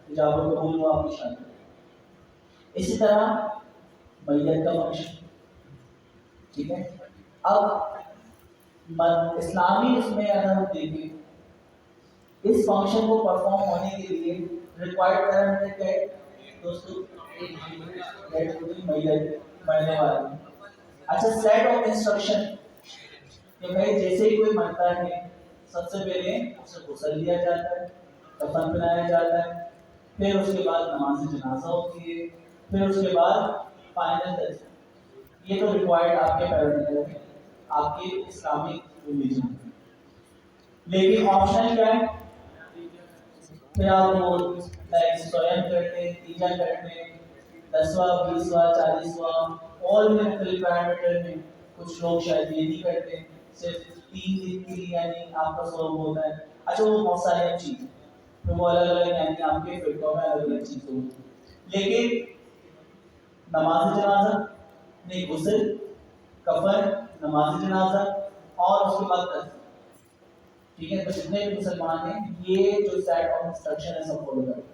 S1: हिजाब कबूल हुआ आपकी शादी। इसी तरह मैयत का फंक्शन, ठीक है। अब इस्लामी इसमें अगर हम देखें, इस फंक्शन को परफॉर्म होने के लिए रिक्वायर्ड पैरामीटर क्या है दोस्तों? मरने वाले। अच्छा, सेट ऑफ इंस्ट्रक्शन कि भाई जैसे ही कोई मरता है सबसे पहले उसे गुस्ल दिया जाता है, कफन पहनाया जाता है, फिर उसके बाद नमाज जनाजा होती है, फिर उसके बाद फाइनल टच। ये तो रिक्वायर्ड आपके पैरामीटर है आपके इस्लामिक रिलीजन। लेकिन ऑप्शन क्या है? फिर आप वो लाइक स्वयं करते, तीजा करते, 10वां 20वां 40वां और भी मुख्तलिफ पैरामीटर में। कुछ लोग शायद ये नहीं करते, सिर्फ 3 दिन के लिए यानी आपका स्वरूप होता है। अच्छा, वो बहुत सारी चीजें तो वो अलग अलग यानी आपके फिरकों में अलग अलग चीजें होती है। लेकिन नमाज जनाजा नहीं, गुस्ल, कफन, नमाज जनाजा और उसके बाद तस्बीह, ठीक है। तो जितने भी मुसलमान हैं ये जो सेट ऑफ इंस्ट्रक्शन है सब फॉलो करें।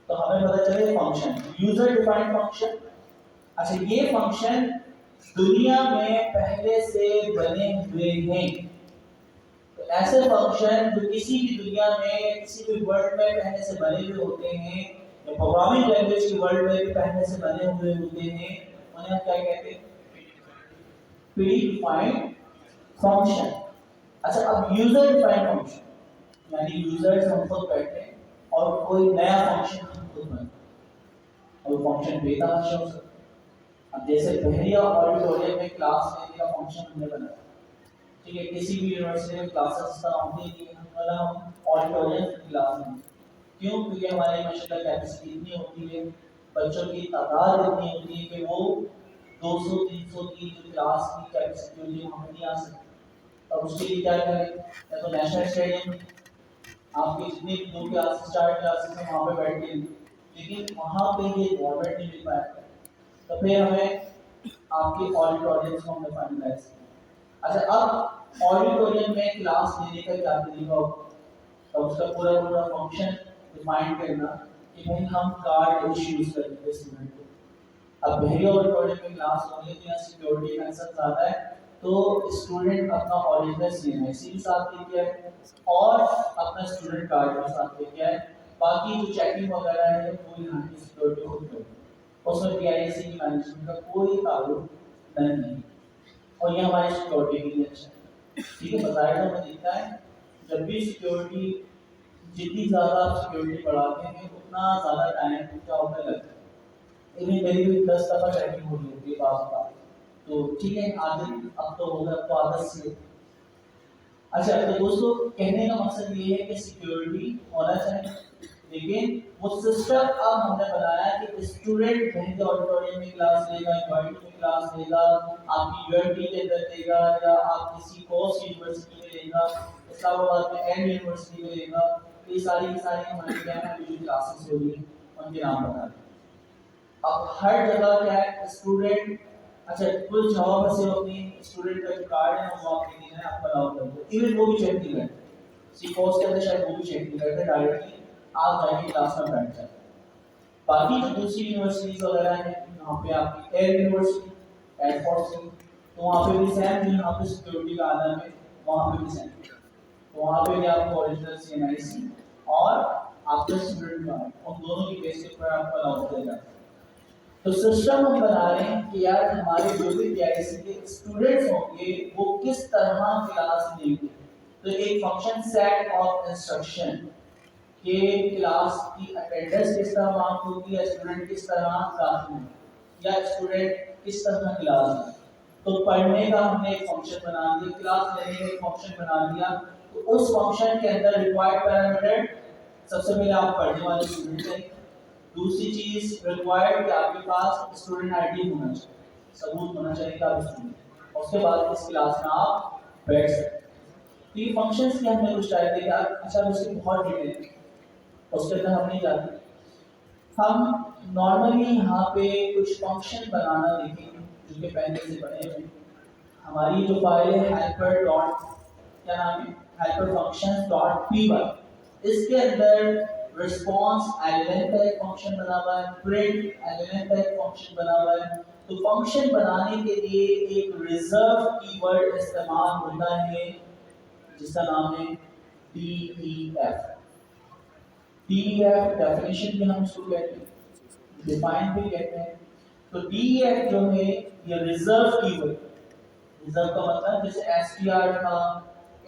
S1: तो हमें पता चले फंक्शन, यूजर डिफाइंड फंक्शन अच्छा, ये फंक्शन दुनिया में पहले से बने हुए हैं। तो ऐसे फंक्शन जो किसी भी दुनिया में, किसी भी वर्ल्ड में पहले से बने हुए होते हैं, या प्रोग्रामिंग लैंग्वेज की वर्ल्ड में भी पहले से बने हुए होते हैं, उन्हें हम क्या कहते हैं? Pre defined function. अच्छा, अब यूजर डिफाइंड फंक्शन, यानी यूजर्स हम खुद बैठे हैं और कोई नया फंक्शन हम खुद बनाते हैं, और फंक्शन बेतहाशा हो सकता है। अब जैसे बहरिया ऑडिटोरियम में क्लास लेने का फंक्शन हमने बनाया, ठीक है, किसी भी यूनिवर्सिटी में क्लासेस का होती है, हम ऑडिटोरियम की क्लास में, क्यों? क्योंकि हमारी माशाल्लाह कैपेसिटी इतनी होती है, बच्चों की तादाद इतनी होती है कि वो 200-300 की जो क्लास की कैपेसिटी होती है वहाँ नहीं आ सकती। अब उसके लिए क्या करें? या तो नेशनल स्टेडियम, आपके जितने भी 2 क्लासेस 4 क्लासेस हैं वहाँ पे बैठ के, लेकिन वहाँ पे ये गवर्नमेंट नहीं मिल पाया, तो फिर हमें आपके ऑडिटोरियम को हमने फाइनलाइज किया। अच्छा, अब ऑडिटोरियम में क्लास लेने का क्या तरीका होगा? तो उसका पूरा पूरा फंक्शन डिफाइन करना कि भाई हम कार्ड इश्यूज करेंगे स्टूडेंट को। अब बहरी ऑडिटोरियम में क्लास होने की यहाँ सिक्योरिटी कंसर्न ज़्यादा है, तो स्टूडेंट अपना ओरिजिनल CMIC भी साथ लेके आए और अपना स्टूडेंट कार्ड भी साथ लेके आए। बाकी जो चेकिंग वगैरह है वो यहाँ की सिक्योरिटी खुद करेगी, उसमें PIC की मैनेजमेंट का कोई ताल्लुक नहीं है, और ये हमारी सिक्योरिटी के लिए अच्छा है। ठीक है, बताया तो हमें दिखता है जब भी सिक्योरिटी, जितनी ज़्यादा आप सिक्योरिटी बढ़ाते हैं उतना ज़्यादा टाइम क्या होता है लगता है। इन्हें मेरी भी 10 दफ़ा चेकिंग हो रही होती है बात, तो ठीक है, आदत अब तो होगा, तो आदत से। अच्छा, तो दोस्तों कहने का मकसद ये है कि सिक्योरिटी होना चाहिए, लेकिन वो सिस्टम अब हमने बनाया कि स्टूडेंट कहीं ऑडिटोरियम में क्लास लेगा, यूआईटी में क्लास लेगा, आपकी यूआईटी के अंदर लेगा, या आप किसी कोर्स यूनिवर्सिटी में लेगा, इस्लामाबाद में एम यूनिवर्सिटी में लेगा, तो ये सारी की सारी हमारी क्या है, जो क्लासेस हो रही है उनके नाम बता दें। अब हर जगह क्या है, स्टूडेंट, अच्छा कुछ जगह पर सिर्फ अपनी स्टूडेंट का जो कार्ड है वो आप लेके जाए, आपका अलाउ कर दो, इवन वो भी चेक नहीं करते। सी कोर्स के अंदर शायद वो भी चेक नहीं करते, डायरेक्टली आप जाके क्लास में बैठ जाते। बाकी जो दूसरी यूनिवर्सिटीज वगैरह हैं, यहाँ पे आपकी एयर यूनिवर्सिटी, एयरफोर्स, तो वहाँ पे भी सेम, जो यहाँ पे सिक्योरिटी का आलम है वहाँ पे भी सेम, तो वहाँ पे भी आपको ओरिजिनल CNIC और आपका स्टूडेंट कार्ड, उन दोनों की बेसिस पर आपको अलाउ किया जाता है। तो सिस्टम हम बना रहे हैं कि यार हमारे जो भी PIC के स्टूडेंट्स होंगे वो किस तरह क्लास लेंगे। तो एक फंक्शन सेट ऑफ इंस्ट्रक्शन के क्लास की अटेंडेंस किस तरह मार्क होगी, या स्टूडेंट किस तरह क्लास में, या स्टूडेंट किस तरह क्लास में। तो पढ़ने का हमने एक फंक्शन बना दिया, क्लास लेने का एक फंक्शन बना दिया। तो उस फंक्शन के अंदर रिक्वायर्ड पैरामीटर, सबसे पहले आप पढ़ने वाले स्टूडेंट हैं, दूसरी चीज रिक्वायर्ड कि आपके पास स्टूडेंट आईडी होना चाहिए, सबूत होना चाहिए कि आप स्टूडेंट, और उसके बाद इस क्लास में आप बैठ सकते हैं। तो ये फंक्शंस के हमने कुछ टाइप दिया। अच्छा, उसकी बहुत डिटेल उसके अंदर हम नहीं जाते, हम नॉर्मली यहाँ पे कुछ फंक्शन बनाना देखेंगे जो कि पहले से बने हुए। हमारी जो फाइल है हेल्पर डॉट, क्या नाम है, हेल्पर फंक्शन डॉट py, इसके अंदर रिस्पांस एलिमेंट का एक फंक्शन बना हुआ है, प्रिंट एलिमेंट का एक फंक्शन बना हुआ है। तो फंक्शन बनाने के लिए एक रिजर्व कीवर्ड इस्तेमाल होता है जिसका नाम है DEF। DEF डेफिनेशन भी हम इसको कहते हैं, डिफाइन भी कहते हैं। तो DEF जो है ये रिजर्व कीवर्ड, रिजर्व का मतलब जैसे str था,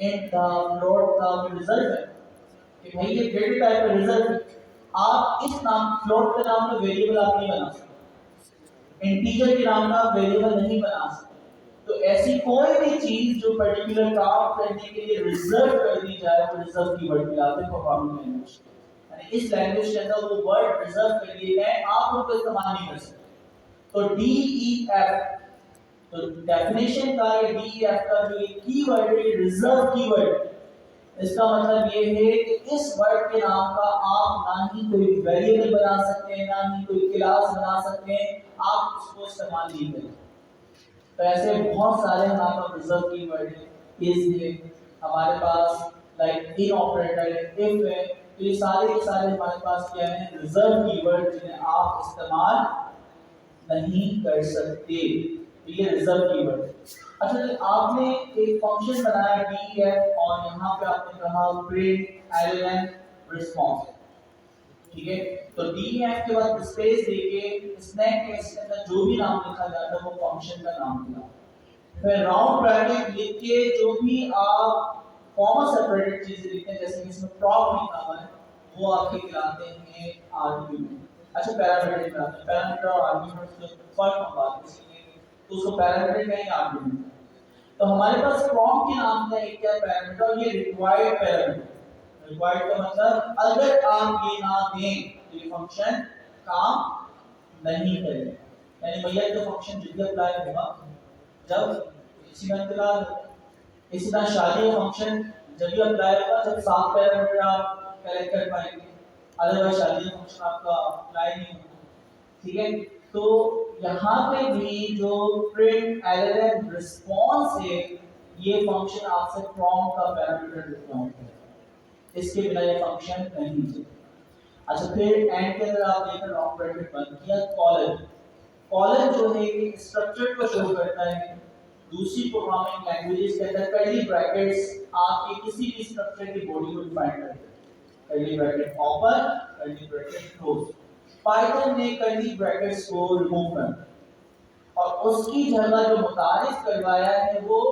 S1: int था, float था, वो रिजर्व है कि भाई ये डेटा टाइप का रिजर्व है। आप इस नाम फ्लोट के नाम पे वेरिएबल आप नहीं बना सकते, इंटीजर के नाम का वेरिएबल नहीं बना सकते। तो ऐसी कोई भी चीज जो पर्टिकुलर काम करने के लिए रिजर्व कर दी जाए वो रिजर्व कीवर्ड कहलाते हैं प्रोग्रामिंग लैंग्वेज। यानी इस लैंग्वेज के अंदर वो वर्ड रिजर्व कर लिए गए, आप उनको इस्तेमाल नहीं कर सकते। तो DEF, तो डेफिनेशन का ये DEF का जो ये कीवर्ड है, रिजर्व कीवर्ड, इसका मतलब ये है कि इस वर्ड के नाम का आप ना ही कोई वेरिएबल बना सकते हैं, ना ही कोई क्लास बना सकते हैं, आप उसको इस्तेमाल नहीं करें। तो ऐसे बहुत सारे हमारे पास रिजर्व कीवर्ड है, इज है, हमारे पास लाइक इन ऑपरेटर है, इफ है, तो ये सारे के सारे हमारे पास क्या है, रिजर्व कीवर्ड जिन्हें आप इस्तेमाल नहीं कर सकते। तो ये रिजर्व कीवर्ड है। अच्छा, तो आपने एक फंक्शन बनाया def और यहाँ पे आपने कहा प्रिंट lln रिस्पॉन्स, ठीक है। तो def के बाद स्पेस देके स्नैक के इसके अंदर जो भी नाम लिखा जाता है वो फंक्शन का नाम दिया, फिर राउंड ब्रैकेट लिख के जो भी आप कॉमा सेपरेटेड चीजें लिखते हैं, जैसे कि इसमें प्रॉप लिखा हुआ है, वो आपके कहलाते हैं आर्गुमेंट। अच्छा, पैरामीटर कहलाते हैं, पैरामीटर और आर्गुमेंट में फर्क हम बात करेंगे, तो उसको पैरामीटर कहेंगे, आर्गुमेंट। तो हमारे पास प्रॉम्प्ट के नाम का एक क्या पैरामीटर, और ये रिक्वायर्ड पैरामीटर। रिक्वायर्ड का मतलब अगर आप ये ना दें तो ये फंक्शन काम नहीं करेगा। यानी भैया जो फंक्शन जब भी अप्लाई होगा, जब इसी इसी तरह शादी का फंक्शन जब भी अप्लाई होगा जब 7 पैरामीटर आप कलेक्ट कर पाएंगे, अदरवाइज शादी का फंक्शन आपका अप्लाई नहीं होगा, ठीक है। तो यहाँ पे भी जो प्रिंट lln रिस्पॉन्स है, ये फंक्शन आपसे फ्रॉम का पैरामीटर रिस्पॉन्स है, इसके बिना ये फंक्शन नहीं चलेगा। अच्छा, फिर एंड के अंदर आप देखें लॉन्ग ब्रैकेट बंद किया, कॉलन। कॉलन जो है ये स्ट्रक्चर को शो करता है। दूसरी प्रोग्रामिंग लैंग्वेजेस के अंदर कर्ली ब्रैकेट्स आपके किसी भी स्ट्रक्चर की बॉडी को डिफाइन करते हैं। Curly bracket open, curly bracket close. Python ने कर्ली ब्रैकेट्स को रिमूव कर दिया और उसकी जगह जो मुतारिफ करवाया है वो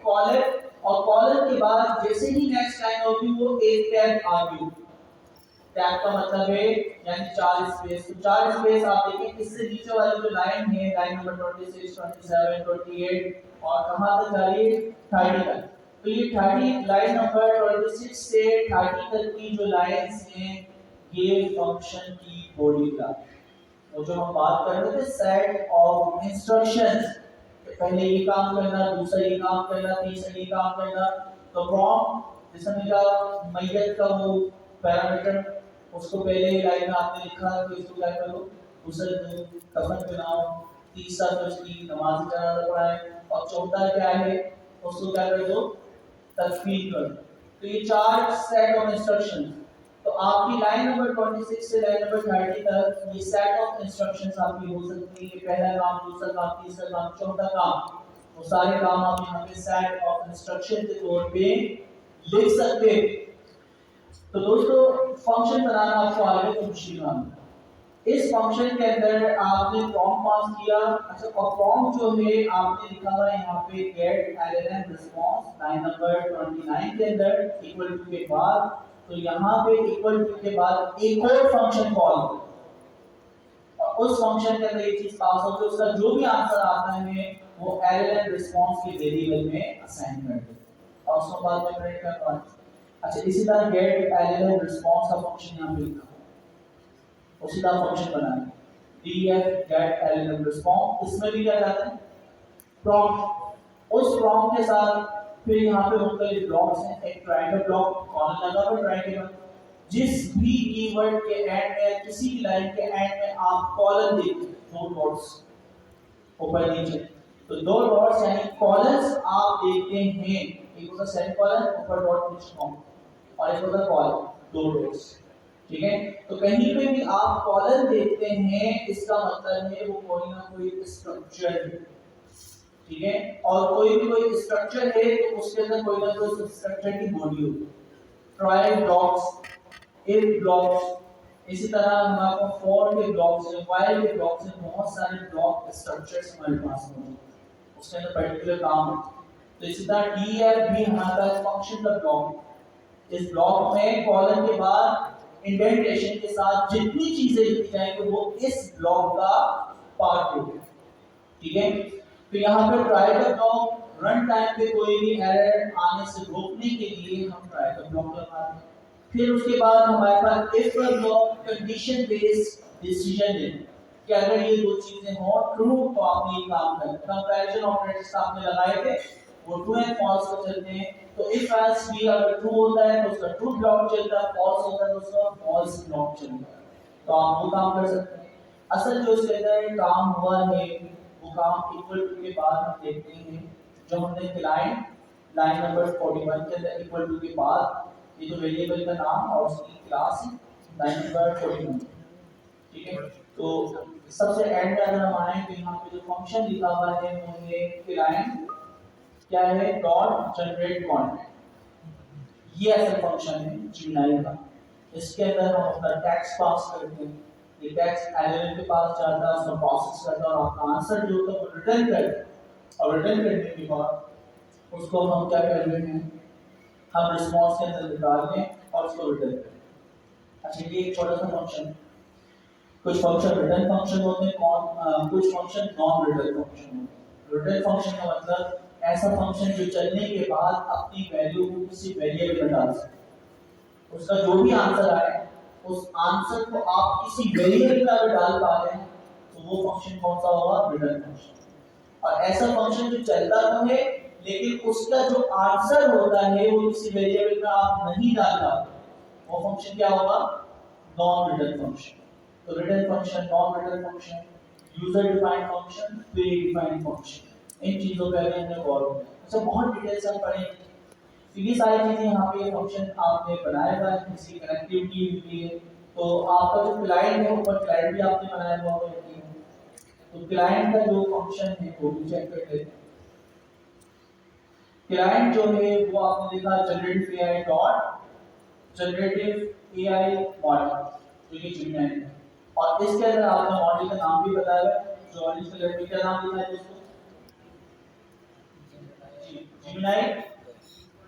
S1: कॉलन, और कॉलन के बाद जैसे ही नेक्स्ट लाइन होगी वो एक टैब आगे। टैब का मतलब है यानी 4 स्पेस। तो 4 स्पेस आप देखें, इससे नीचे वाली जो लाइन है, लाइन नंबर 26, 27, 28 और कहां तक जा रही है 30 तक। तो ये 30 लाइन नंबर 26 से 30 तक की जो लाइंस हैं, ये फंक्शन की बॉडी का, तो जो हम बात कर रहे थे सेट ऑफ इंस्ट्रक्शंस, पहले ये काम करना, दूसरा ये काम करना, तीसरा ये काम करना। तो प्रॉम्प्ट जिसमें मिला मैयत का वो पैरामीटर, उसको पहले लाइन में आपने लिखा तो इसको क्या करो, दूसरे को कफन बनाओ, तीसरा तो उसकी नमाज जनाजा पढ़ाए, और चौथा क्या है उसको क्या कर दो, तकफीर कर दो। तो ये 4 सेट ऑफ इंस्ट्रक्शंस। तो आपकी लाइन नंबर 26 से लाइन नंबर 30 तक ये सेट ऑफ इंस्ट्रक्शंस आपकी हो सकती है। पहला काम, दूसरा काम, तीसरा काम, चौथा काम, वो सारे काम आप यहाँ पे सेट ऑफ इंस्ट्रक्शन के तौर पे लिख सकते हैं। तो दोस्तों, फंक्शन बनाना आपको आगे तो मुश्किल काम है। इस फंक्शन के अंदर आपने प्रॉम्प्ट पास किया। अच्छा, और प्रॉम्प्ट जो है आपने लिखा हुआ है यहाँ पे get lln response line number 29 के अंदर इक्वल टू के बाद, तो यहाँ पे इक्वल टू के बाद एक और फंक्शन कॉल, और उस फंक्शन के अंदर ये चीज पास होती है, उसका जो भी आंसर आता है वो lln रिस्पांस के वेरिएबल में असाइन कर दे और उसको बाद में प्रिंट करना। अच्छा, इसी तरह गेट lln रिस्पांस का फंक्शन यहाँ पे लिखा उसी का फंक्शन बनाना df get lln रिस्पांस, इसमें भी क्या जाता है प्रॉम्प्ट। उस प्रॉम्प्ट के साथ फिर यहाँ पे मुख्तलिफ ब्लॉक्स हैं। एक ट्रायंगल ब्लॉक, कॉलन लगा हुआ ट्रायंगल, जिस भी कीवर्ड के एंड में, किसी भी लाइन के एंड में आप कॉलन देखते हैं, 2 डॉट्स ऊपर नीचे, तो 2 डॉट्स यानी कॉलम्स आप देखते हैं। एक होता सेमीकोलन, ऊपर डॉट नीचे कॉमा, और एक होता कॉलन, 2 डॉट्स, ठीक है। तो कहीं पे भी आप कॉलन देखते हैं, इसका मतलब है वो कोई ना कोई स्ट्रक्चर है, ठीक है। और कोई भी कोई स्ट्रक्चर है तो उसके अंदर कोई ना कोई स्ट्रक्चर की बॉडी होगी। ट्राई ब्लॉक्स, इफ ब्लॉक्स, इसी तरह हमारे पास फॉर के ब्लॉक्स हैं, व्हाइल के ब्लॉक्स हैं, बहुत सारे ब्लॉक स्ट्रक्चर्स हमारे पास मौजूद हैं, उसके अंदर पर्टिकुलर काम है। तो इसी तरह डीएफ भी हमारा फंक्शन का ब्लॉक। इस ब्लॉक में कॉलन के बाद इंडेंटेशन के साथ जितनी चीजें लिखी जाएंगी वो इस ब्लॉक का पार्ट होगा, ठीक है। तो यहाँ पे ट्राई का ब्लॉक रन टाइम पे कोई भी एरर आने से रोकने के लिए हम ट्राई का ब्लॉक लगाते हैं। फिर उसके बाद हमारे पास इफ का ब्लॉक कंडीशन बेस्ड डिसीजन है कि अगर ये 2 चीजें हो ट्रू तो आपने ये काम करना। कंपैरिजन ऑपरेटर्स आपने लगाए थे वो ट्रू एंड फॉल्स को चलते हैं। तो इफ एल्स भी अगर ट्रू होता है तो उसका ट्रू ब्लॉक चलता है, फॉल्स होता है तो उसका फॉल्स ब्लॉक चलता है। तो आप वो काम कर सकते हैं। असल जो इसके अंदर काम हुआ है वो काम इक्वल टू के बाद हम देखते हैं, जो हमने लाइन नंबर 41 के अंदर इक्वल टू के बाद ये जो वेरिएबल का नाम और उसकी क्लास है लाइन नंबर 41, ठीक है। तो सबसे एंड में अगर हम आए तो यहाँ पे जो फंक्शन लिखा हुआ है वो है क्लाइंट क्या है डॉट जनरेट कंटेंट। ये ऐसा फंक्शन है जीमेल का। इसके अंदर हम अपना टेक्स्ट पास करते हैं, ये टेक्स्ट एलएलएम के पास जाता है, उसको प्रोसेस करता है और आपका आंसर जो होता है वो रिटर्न करता है। और रिटर्न करने के बाद उसको हम क्या कर रहे हैं, हम रिस्पॉन्स के अंदर निकाल लें और उसको रिटर्न करें। अच्छा ये एक छोटा सा फंक्शन है। कुछ फंक्शन रिटर्न फंक्शन होते हैं, कुछ फंक्शन नॉन रिटर्न फंक्शन होते हैं। रिटर्न फंक्शन का मतलब ऐसा फंक्शन जो चलने के बाद अपनी वैल्यू को किसी वेरिएबल में डाल सकते, उसका जो भी आंसर आए उस आंसर को आप किसी वेरिएबल में अगर डाल पा रहे हैं तो वो फंक्शन कौन सा होगा, रिटर्न फंक्शन। और ऐसा फंक्शन जो चलता तो है लेकिन उसका जो आंसर होता है वो किसी वेरिएबल में आप नहीं डाल पाते, वो फंक्शन क्या होगा, नॉन रिटर्न फंक्शन। तो return function, non return function, user defined function, pre defined function, इन चीजों पे अभी हमने गौर किया। अच्छा बहुत डिटेल से हम पढ़ेंगे। तो ये सारी चीजें यहाँ पे फंक्शन आपने बनाया हुआ है किसी कनेक्टिविटी के लिए। तो आपका जो क्लाइंट है ऊपर क्लाइंट भी आपने बनाया हुआ है। तो क्लाइंट का जो फंक्शन है वो भी चेक करते हैं। क्लाइंट जो है वो आपने देखा generative AI dot generative AI model जो कि जेमिनी है। और इसके अंदर आपने मॉडल का नाम भी बताया है, जो ऑरेंज कलर में क्या नाम लिखा है दोस्तों, जेमिनी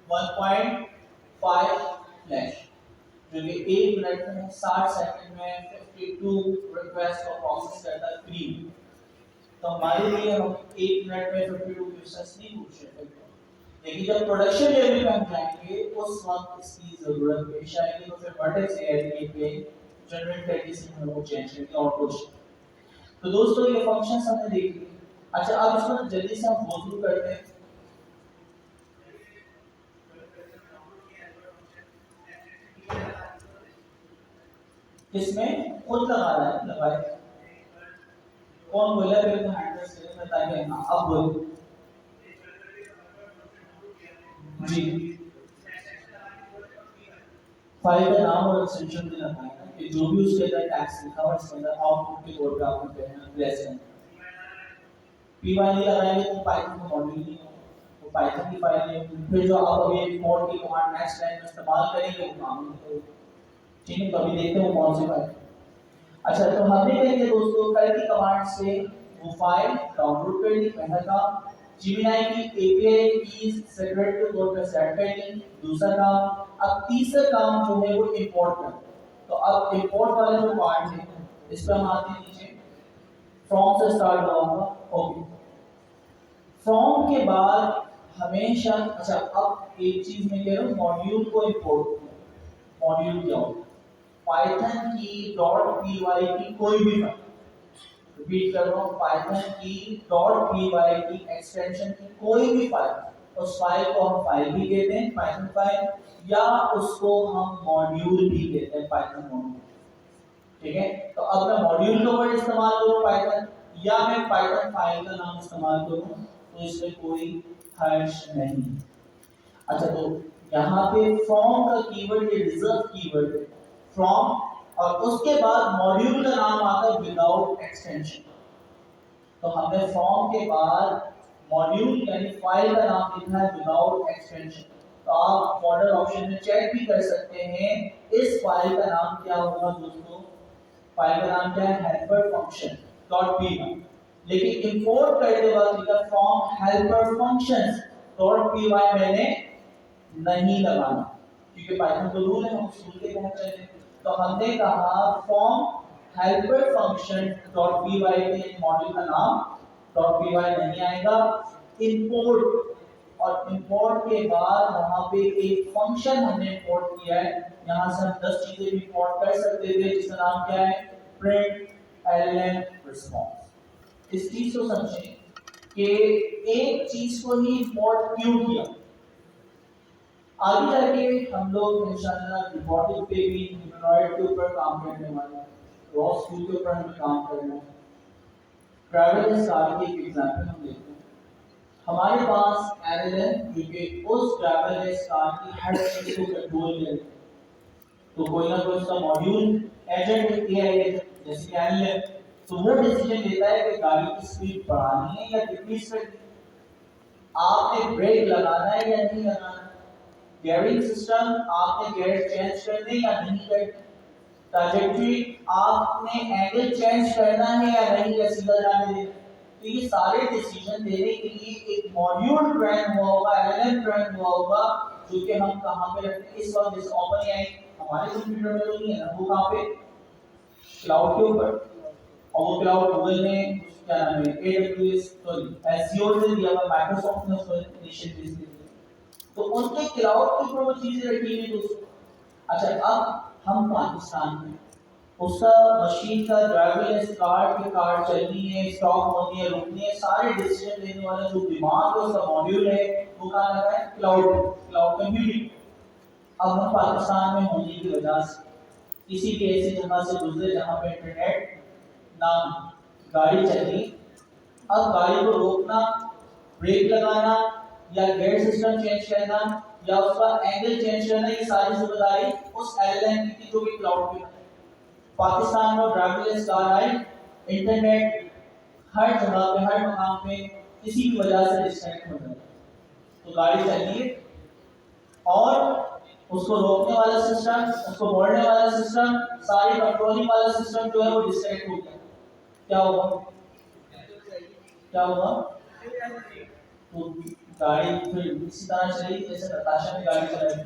S1: 1.5 फ्लैश, जो कि 1 मिनट में 60 सेकंड में 52 रिक्वेस्ट को प्रोसेस करता है फ्री। तो हमारे लिए हम 1 मिनट में 52 क्वेश्चंस नहीं पूछ सकते, लेकिन जब प्रोडक्शन लेवल पे हम जाएंगे उस वक्त इसकी जरूरत पेश आएगी। तो फिर वर्टेक्स एआई पे जनरेट करके से हम वो चेंज करके आउटपुट। तो दोस्तों ये फंक्शंस हमने देख लिए। अच्छा अब इसको जल्दी से हम गो थ्रू करते हैं। किसमें खुद लगा रहा है, लगाए कौन बोला, फिर तो हैंडल से मैं ताकि अब बोल जी फाइल का नाम और एक्सटेंशन देना है कि जो भी उसके अंदर टैक्स लिखा हुआ है इसके अंदर आउटपुट के कोड पे आपको देना प्लेस करना। पी1 नहीं लगाएंगे तो पाइथन का मॉड्यूल नहीं होगा, तो पाइथन की फाइल नहीं होगी। फिर जो आप अभी इंपोर्ट की कमांड नेक्स्ट लाइन में इस्तेमाल करेंगे वो काम नहीं करेगा। ठीक है, तो अभी देखते हैं वो कौन सी फाइल। अच्छा तो हमने कहेंगे दोस्तों कल की कमांड से वो फाइल डाउनलोड कर ली, पहला काम। जेमिनी की एपीआई कीज सेपरेट के तौर पे सेट कर ली, दूसरा काम। अब तीसरा काम जो है वो इंपोर्ट करना। तो अब इंपोर्ट वाला जो पार्ट है इस पे हम आते हैं नीचे, फ्रॉम से स्टार्ट होगा। ओके, फ्रॉम के बाद हमेशा, अच्छा अब एक चीज मैं कह रहा हूँ, मॉड्यूल को इंपोर्ट किया। मॉड्यूल क्या होता है, पाइथन की .py की कोई भी फाइल, रिपीट कर रहा हूँ, पाइथन की .py की एक्सटेंशन की कोई भी फाइल, उस फाइल को हम फाइल भी कहते हैं पाइथन फाइल, या उसको हम मॉड्यूल भी कहते हैं पाइथन मॉड्यूल। ठीक है, तो अब मैं मॉड्यूल का वर्ड इस्तेमाल करूँ पाइथन, या मैं पाइथन फाइल का नाम इस्तेमाल करूँ, तो इसमें कोई हर्ष नहीं। अच्छा तो यहाँ पे फ्रॉम का कीवर्ड ये रिजर्व कीवर्ड है, फ्रॉम, और उसके बाद मॉड्यूल का नाम आता है विदाउट एक्सटेंशन। तो हमने फ्रॉम के बाद मॉड्यूल यानी फाइल का नाम लिखा है विदाउट एक्सटेंशन। तो आप मॉडल ऑप्शन में चेक भी कर सकते हैं इस फाइल का नाम क्या होगा दोस्तों, फाइल का नाम क्या है, हेल्पर फंक्शन डॉट पी। लेकिन इंपोर्ट करते वक्त लिखा from helper functions dot P मैंने नहीं लगाना, क्योंकि पाइथन का रूल है हम उस रूल के तहत चलेंगे। तो हमने कहा from helper function dot P के मॉड्यूल का नाम डॉट पी नहीं आएगा। इंपोर्ट, और इंपोर्ट के बाद वहां पे एक फंक्शन हमने इंपोर्ट किया है, यहां से हम 10 चीजें भी इंपोर्ट कर सकते थे जिसका नाम क्या है, प्रिंट एलएन रिस्पांस। इस चीज को समझें कि एक चीज को ही इंपोर्ट क्यों किया। आगे जाके हम लोग इंशाल्लाह रोबोटिक पे भी, ह्यूमनॉइड के ऊपर काम करने वाले हैं, रॉस टूल के ऊपर हमें काम करना है। ट्रैवल कार की एक एग्जांपल हम देखते हैं। हमारे पास एलएलएम जो कि उस ट्रैवल कार की हर चीज को कंट्रोल करे, तो कोई ना कोई उसका मॉड्यूल एजेंट एआई जैसे कि एनएलएम, तो वो डिसीजन लेता है कि गाड़ी की स्पीड बढ़ानी है या डिक्रीज करनी है, आपने ब्रेक लगाना है या नहीं लगाना, गियरिंग सिस्टम आपने गियर चेंज करने या नहीं करने, ट्रैजेक्टरी आपने एंगल चेंज करना है या नहीं, या सीधा जाने देना। तो ये सारे डिसीजन लेने के लिए एक मॉड्यूल ट्रेन हुआ होगा, एलएलएम ट्रेन हुआ होगा, जो कि हम कहाँ पे रखते हैं इस वक्त, जैसे ओपन एआई हमारे कंप्यूटर में तो नहीं है ना, वो कहाँ पे, क्लाउड के ऊपर, और वो क्लाउड गूगल ने क्या नाम है, एडब्ल्यूएस सॉरी एज़्योर ने दिया हुआ, माइक्रोसॉफ्ट ने उसको इनिशिएटिव दिया, तो उनके क्लाउड के ऊपर वो चीजें रखी हुई दोस्तों। अच्छा, अब हम पाकिस्तान में उसका मशीन का ड्राइवरलेस कार की कार चलनी है, स्टॉप होनी है, रुकनी है, सारे डिसीजन लेने वाला जो दिमाग है उसका मॉड्यूल है, वो कहाँ लगा है, क्लाउड, क्लाउड कंप्यूटिंग। अब हम पाकिस्तान में होने की वजह से किसी भी ऐसी जगह से गुजरे जहाँ पे इंटरनेट ना, गाड़ी चलनी, अब गाड़ी को रोकना, ब्रेक लगाना या गियर सिस्टम चेंज करना या उसका एंगल चेंज करना, ये सारी जिम्मेदारी उस एयरलाइन की थी जो कि क्लाउड पे। पाकिस्तान में ड्राइवरलेस कार आई, इंटरनेट हर जगह पे, हर मकाम पे किसी भी वजह से डिस्कनेक्ट हो जाए तो गाड़ी चलिए, और उसको रोकने वाला सिस्टम, उसको मोड़ने वाला सिस्टम, सारी कंट्रोलिंग वाला सिस्टम जो है वो डिस्कनेक्ट हो गया। क्या होगा, क्या होगा, तो गाड़ी फिर इसी तरह चलेगी जैसे नताशा ने गाड़ी चलाई,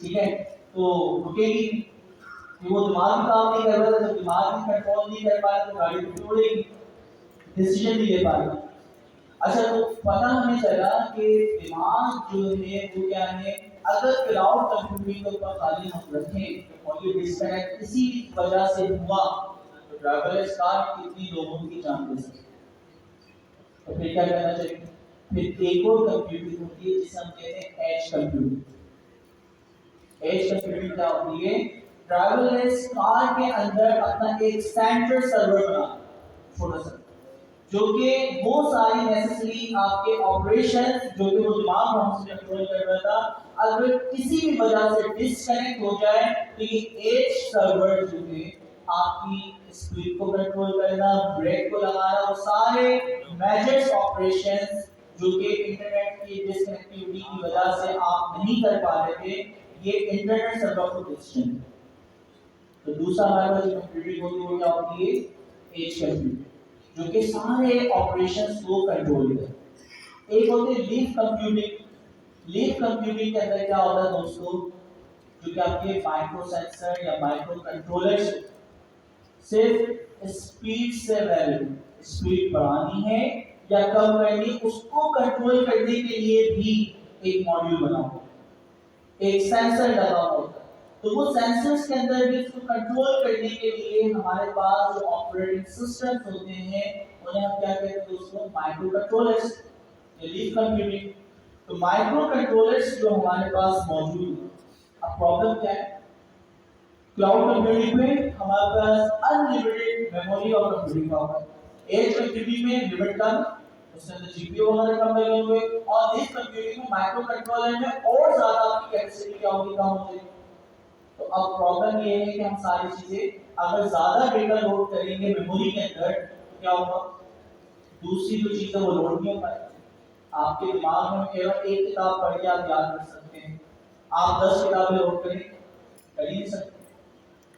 S1: ठीक है, तो रुकेगी, कि वो दिमाग भी काम नहीं कर रहा था, जब दिमाग भी कंट्रोल नहीं कर पाया तो गाड़ी तो उड़ेगी, डिसीजन नहीं ले पाएगा। अच्छा, तो पता हमें चला कि दिमाग जो है वो क्या है, अगर क्लाउड कंप्यूटिंग के ऊपर खाली हम रखें और ये डिस्कनेक्ट इसी वजह से हुआ, तो ड्राइवरलेस कार कितनी लोगों की जान ले सकती है। तो फिर क्या करना चाहिए, फिर एक और कंप्यूटिंग होती है जिसे हम कहते हैं एज कंप्यूटिंग। एज कंप्यूटिंग क्या होती है, ड्राइवरलेस कार के अंदर अपना एक सेंट्रल सर्वर बना, छोटा सा, जो कि वो सारी नेसेसरी आपके ऑपरेशंस जो कि वो दिमाग हमसे कंट्रोल कर रहा था, अगर किसी भी वजह से डिस्कनेक्ट हो जाए तो ये एज सर्वर जो है आपकी स्पीड को कंट्रोल करना, ब्रेक को लगाना, वो सारे मेजर्स ऑपरेशंस जो कि इंटरनेट की डिस्कनेक्टिविटी की वजह से आप नहीं कर पा रहे थे, ये इंटरनेट सर्वर को डिसीजन। तो दूसरा हमारे पास कंप्यूटिंग होती है वो क्या होती है, एज कंप्यूटिंग, जो कि सारे ऑपरेशंस को कंट्रोल करे। एक होती है लीफ कंप्यूटिंग। लीफ कंप्यूटिंग के अंदर क्या होता है दोस्तों, जो कि आपके माइक्रो सेंसर या माइक्रो कंट्रोलर सिर्फ स्पीड से वैल्यू, स्पीड बढ़ानी है या कम करनी, उसको कंट्रोल करने के लिए भी एक मॉड्यूल बना हुआ, एक सेंसर लगा होता है। तो वो सेंसर्स के अंदर भी इसको कंट्रोल करने के लिए हमारे पास जो ऑपरेटिंग सिस्टम्स होते हैं उन्हें हम क्या कहते हैं दोस्तों, माइक्रो कंट्रोलर्स या लीफ कंप्यूटिंग। तो माइक्रो कंट्रोलर्स जो हमारे पास मौजूद है, अब प्रॉब्लम क्या है, क्लाउड कंप्यूटिंग में हमारे पास अनलिमिटेड मेमोरी और कंप्यूटिंग पावर है, एज कंप्यूटिंग में लिमिट कम, उसके अंदर जीपीयू वगैरह कम लगे हुए, और इस कंप्यूटिंग में माइक्रो कंट्रोलर में और ज्यादा आपकी कैपेसिटी क्या होगी, कम हो जाएगी। तो अब प्रॉब्लम ये है कि हम सारी चीजें अगर ज्यादा डेटा लोड करेंगे मेमोरी के अंदर तो क्या होगा, दूसरी जो चीजें वो लोड नहीं हो पाएगी। आपके दिमाग में केवल एक किताब पढ़ के आप याद कर सकते हैं, आप 10 किताबें लोड करें, कर ही नहीं सकते।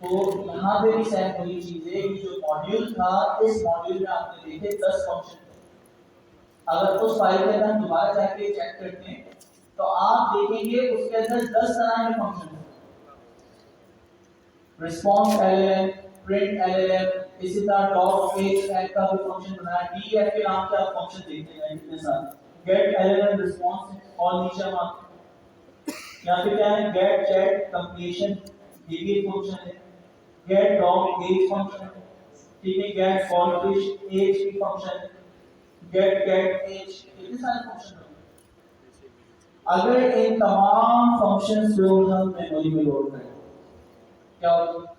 S1: तो यहाँ पे भी सेम वही चीज है कि जो मॉड्यूल था, इस मॉड्यूल में आपने देखे 10 फंक्शन, अगर उस फाइल के अंदर दोबारा जाके चेक करते हैं तो आप देखेंगे उसके अंदर 10 तरह के फंक्शन हैं, रिस्पांस एलएलएम, प्रिंट एलएलएम, इसी तरह डॉट पेज टैग का भी फंक्शन बनाया, डीएफ के नाम से आप फंक्शन देखते हैं इतने सारे, गेट एलएलएम रिस्पांस और नीचे हम यहाँ पे क्या है, गेट चैट कंप्लीशन ये भी एक फंक्शन है, गेट डॉग एज फंक्शन, ठीक है, गेट कॉलफिश एज की फंक्शन है, गेट गेट एज, इतने सारे फंक्शन हैं। अगर इन तमाम फंक्शंस को हम मेमोरी में लोड करें क्या होगा,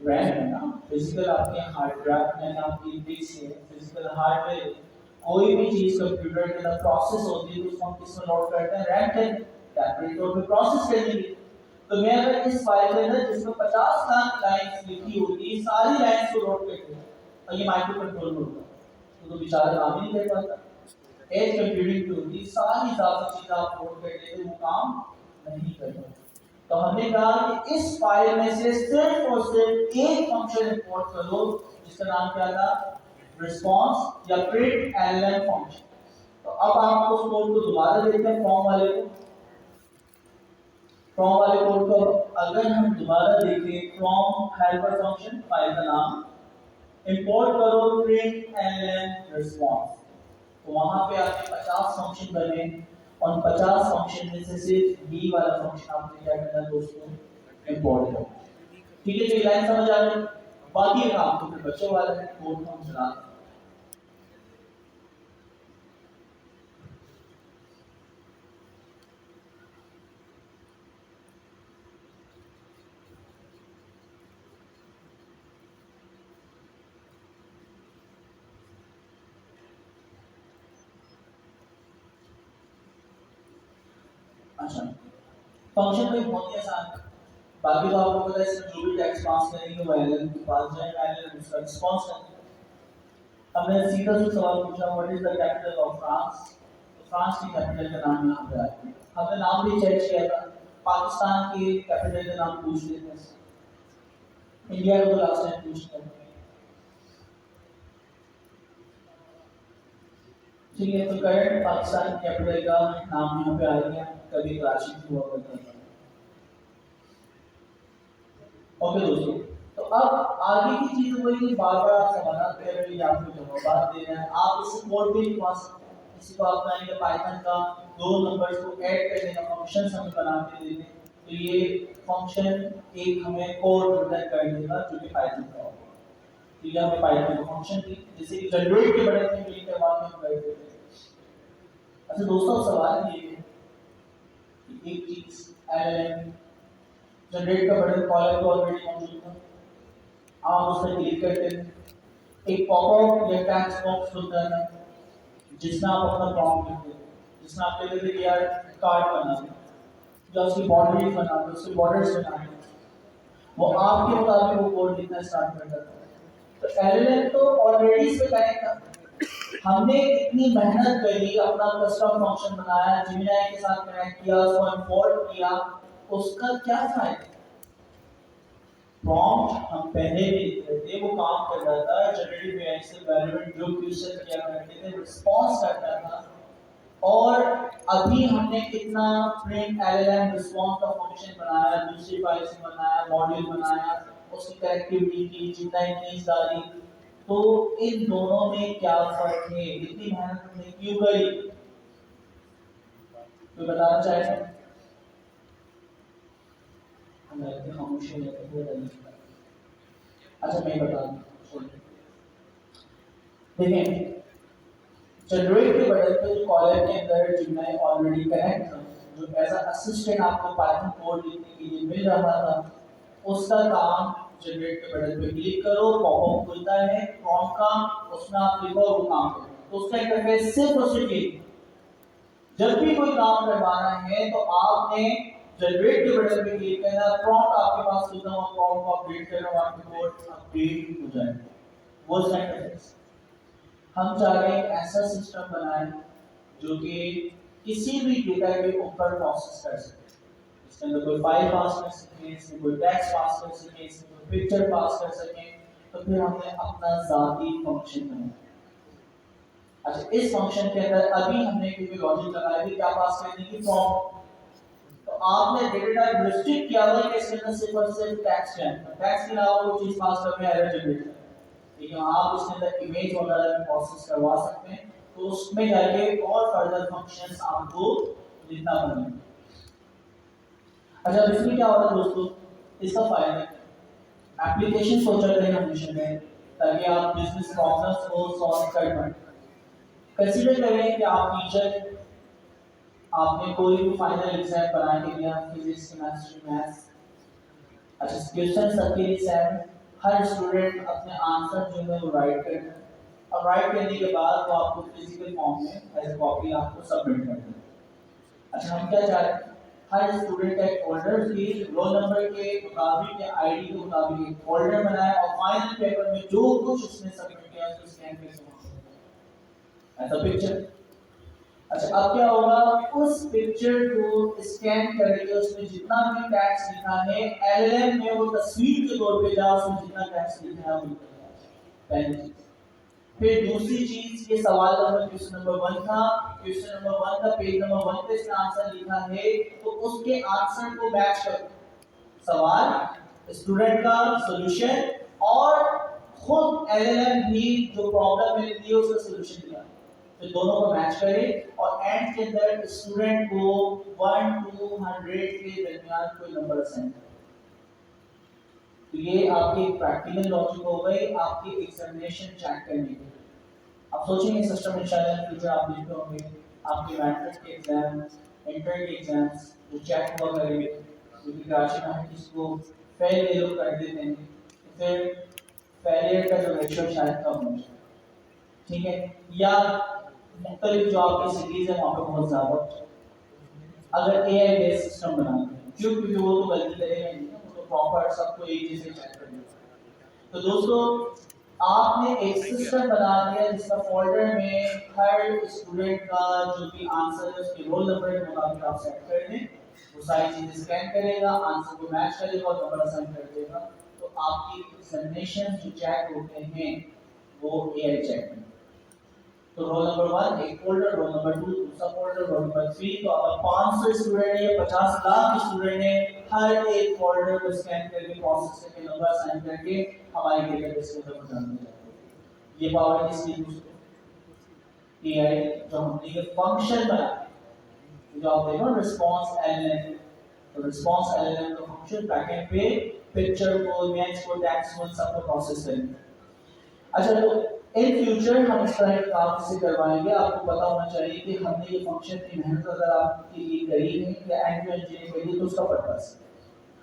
S1: रैम है ना, फिजिकल आपके हार्ड ड्राइव में आपकी डिस्क है, फिजिकल हार्डवेयर, कोई भी चीज कंप्यूटर के अंदर प्रोसेस होती है तो उसको हम किस में लोड करते हैं, रैम के टेम्परेरी तौर पे प्रोसेस करने के लिए। तो मैं अगर इस फाइल में ना जिसमें 50 लाख लाइंस लिखी होती, सारी लाइंस को नोट करते हैं और ये माइक्रो कंट्रोल में होता तो बेचारा काम ही नहीं कर पाता। एज कंप्यूटिंग की होती, सारी इजाफी चीजें आप नोट कर लेते, वो काम नहीं कर पाते। तो हमने कहा कि इस फाइल में से सिर्फ और सिर्फ एक फंक्शन इंपोर्ट करो जिसका नाम क्या था, रिस्पांस या प्रिंट एलएम फंक्शन। तो अब आप उस कोड को दोबारा देखते हैं, फ्रॉम वाले कोड को अगर हम दोबारा देखें, फ्रॉम हेल्पर फंक्शन, फाइल का नाम, इंपोर्ट करो प्रिंट एलएम रिस्पांस। तो वहां पे आपके 50 फंक्शन बने, और 50 फंक्शन में से सिर्फ बी वाला फंक्शन आपने क्या करना है दोस्तों, इंपोर्ट करना। ठीक है, तो ये लाइन समझ आ गई। बाकी काम तो फिर बच्चों वाला है, कोड को हम चलाते हैं। अच्छा, फंक्शन में बहुत ही आसान है। बाकी तो आपको पता है, इसमें जो भी टेक्स्ट पास करेंगे वो एलएम के पास जाएगा, एलएम उसका रिस्पांस करेगा। हमने सीधा सा सवाल पूछा, what is the capital of France. तो फ्रांस की कैपिटल का नाम यहाँ पे आता है। हमने नाम भी चेक किया था, पाकिस्तान के कैपिटल का नाम पूछ लेते हैं, इंडिया को लास्ट टाइम पूछ लिया। ठीक है, तो करंट पाकिस्तान कैपिटल का नाम यहाँ पे आ गया, कभी कराची हुआ करता था। ओके दोस्तों, तो अब आगे की चीज वही, बार बार आप समाधान कर रहे हैं, आपको जवाब दे रहे हैं, आप इस कोड भी लिखवा सकते हैं। इसी को आप कहेंगे पाइथन का दो नंबर्स को ऐड करने का फंक्शन हमें बना के देते हैं, तो ये फंक्शन एक हमें कोड रिटर्न कर देगा जो कि पाइथन का होगा। तो ये हमें पाइथन का फंक्शन थी, जैसे कि जनरेट के बड़े थे के बाद हम कर देते हैं। अच्छा दोस्तों, सवाल ये है कि एक चीज एलएम जनरेट का बटन कॉलम तो ऑलरेडी मौजूद था, आप उस पर क्लिक करते हैं, एक पॉपअप या टेक्स्ट बॉक्स खुलता है जिसमें आप अपना प्रॉम्प्ट लिखते हैं, जिसमें आप कहते हैं कि यार कार्ड बनाना या उसकी बाउंड्रीज बनाना, उसके बॉर्डर्स बनाना, वो आपके मुताबिक वो कोड लिखना स्टार्ट कर देता है। तो एलएलएम तो ऑलरेडी इस पे कनेक्ट था, हमने इतनी मेहनत करी, अपना कस्टम फंक्शन बनाया, जेमिनी के साथ कनेक्ट किया, उसको इंपोर्ट किया, उसका क्या फायदा। प्रॉम्प्ट हम पहले भी लिख रहे थे, वो काम कर रहा था, जनरेटिव एआई से रिलेवेंट जो क्वेश्चन किया करते थे रिस्पांस करता था। और अभी हमने कितना प्रिंट एलएलएम रिस्पांस का फंक्शन बनाया, दूसरी फाइल से बनाया, मॉड्यूल बनाया, उसकी कनेक्टिविटी की, जितना कीज डाली, तो इन दोनों में क्या फर्क है, इतनी मेहनत हमने क्यों करी, तो बताना चाहेगा। खामोशी है, अच्छा मैं बता दूं, देखें जनरेट के बटन पे जो कॉलम के अंदर जेमिनी ऑलरेडी कनेक्ट था, जो एज असिस्टेंट आपको पाइथन कोड लिखने के लिए मिल रहा था, उसका काम जनरेट के बटन पे क्लिक करो, पॉपअप खुलता है प्रॉम्प्ट का, उसमें आप लिखो वो काम करें। तो उसका इंटरफेस सिर्फ और सिर्फ एक, जब भी कोई काम करवाना है तो आपने जनरेट के बटन पे क्लिक करना, प्रॉम्प्ट आपके पास खुलता हुआ, प्रॉम्प्ट को अपडेट करना, आपकी कोड अपडेट हो जाएगा। वो उसका इंटरफेस। हम चाह रहे हैं ऐसा सिस्टम बनाएं जो कि किसी भी डेटा के ऊपर प्रोसेस कर सके, इसके अंदर कोई फाइल पास कर सके, इसमें कोई टेक्स्ट पास कर सके, इसमें कोई पिक्चर पास कर सके, तो फिर हमने अपना जाती फंक्शन बनाया। अच्छा, इस फंक्शन के अंदर अभी हमने क्योंकि लॉजिक लगाया कि क्या पास करने की फॉर्म, तो आपने डेटा टाइप रिस्ट्रिक्ट किया हुआ है कि इसके अंदर सिर्फ और सिर्फ टेक्स्ट है, टेक्स्ट के अलावा कोई चीज पास करके एरर जनरेट करें, लेकिन आप उसके अंदर इमेज वगैरह भी प्रोसेस करवा सकते हैं, तो उसमें जाके और फर्दर फंक्शंस आपको लिखना पड़ेगा। अच्छा, इसमें क्या होता है दोस्तों, इसका फायदा एप्लीकेशन सोचा करें हमेशा में, ताकि आप बिजनेस प्रॉब्लम्स को सॉल्व कर पाएं। कंसीडर करें कि आप टीचर, आपने कोई भी फाइनल एग्जाम बना के दिया, फिजिक्स केमिस्ट्री मैथ्स, अच्छा क्वेश्चन सबके लिए सेम, हर स्टूडेंट अपने आंसर जो है वो राइट करता है, और राइट करने के बाद वो आपको फिजिकल फॉर्म में एज कॉपी आपको सबमिट करना है। अच्छा, हम क्या चाह रहे हैं, हर स्टूडेंट का एक फोल्डर की रोल नंबर के मुताबिक या आईडी के मुताबिक एक फोल्डर बनाया और फाइनल पेपर में जो कुछ उसने सबमिट किया उसको स्कैन करके ऐसा पिक्चर। अच्छा अब क्या होगा, उस पिक्चर को स्कैन करके उसमें जितना भी टैक्स लिखा है एलएलएम में वो तस्वीर के तौर पे जा उसमें जितना टैक्स लिखा है वो लिखा है। पहली चीज। फिर दूसरी चीज, ये सवाल नंबर क्वेश्चन नंबर 1 था, क्वेश्चन नंबर 1 का पेज नंबर 1 पे इसका आंसर लिखा है तो उसके आंसर को मैच करो, सवाल, स्टूडेंट का सॉल्यूशन और खुद एलएलएम भी जो प्रॉब्लम में दी है उसका सॉल्यूशन दिया, तो दोनों को मैच करें और एंड के अंदर स्टूडेंट को 1 to 100 के दरमियान कोई नंबर असाइन करें। तो ये आपकी प्रैक्टिकल लॉजिक हो गई आपकी एग्जामिनेशन चेक करने के। आप सोचेंगे सिस्टम इंशाल्लाह फ्यूचर आप देखते होंगे आपके मैट्रिक के एग्जाम, इंटर के एग्जाम्स जो चेक हुआ करेंगे, क्योंकि कराची में हम इसको फेल ये लोग कर देते हैं, फिर फेलियर का जो रेशियो शायद कम हो जाए, ठीक है, या मुख्तलिफ जो आपकी सिटीज है वहाँ पर बहुत ज़्यादा अगर एआई बेस्ड सिस्टम बनाते हैं, क्यों, क्योंकि वो तो गलती करेगा नहीं, तो प्रॉपर सबको एक जैसे चेक करेंगे। तो दोस्तों आपने एक सिस्टम बना दिया जिसका फोल्डर में हर स्टूडेंट का जो भी आंसर है उसके रोल नंबर के मुताबिक आप सेट कर दें, वो सारी चीजें स्कैन करेगा, आंसर को मैच करेगा और नंबर असाइन कर देगा। तो आपकी एग्जामिनेशन जो चेक होते हैं वो एआई चेक करेगा। तो रोल नंबर 1 एक फोल्डर, रोल नंबर 2 दूसरा फोल्डर, रोल नंबर 3 तो अगर 500 स्टूडेंट है या 50 लाख स्टूडेंट है, हर एक फोल्डर को स्कैन करके प्रोसेस करके नंबर असाइन करके हमारे डेटाबेस के अंदर पहुंचा दिया जाएगा। ये पावर किसकी यूज है, एआई जो हमने ये फंक्शन बनाया, जो आप देखो रिस्पांस एलएलएम, तो रिस्पांस एलएलएम का फंक्शन बैकएंड पे पिक्चर को, इमेज को, टेक्स्ट को सबको प्रोसेस करेंगे। अच्छा तो इन फ्यूचर हम इस तरह के काम से करवाएंगे। आपको पता होना चाहिए कि हमने ये फंक्शन की मेहनत अगर आपके लिए करी है या एंड टू एंड इंजीनियरिंग करी तो उसका पर्पस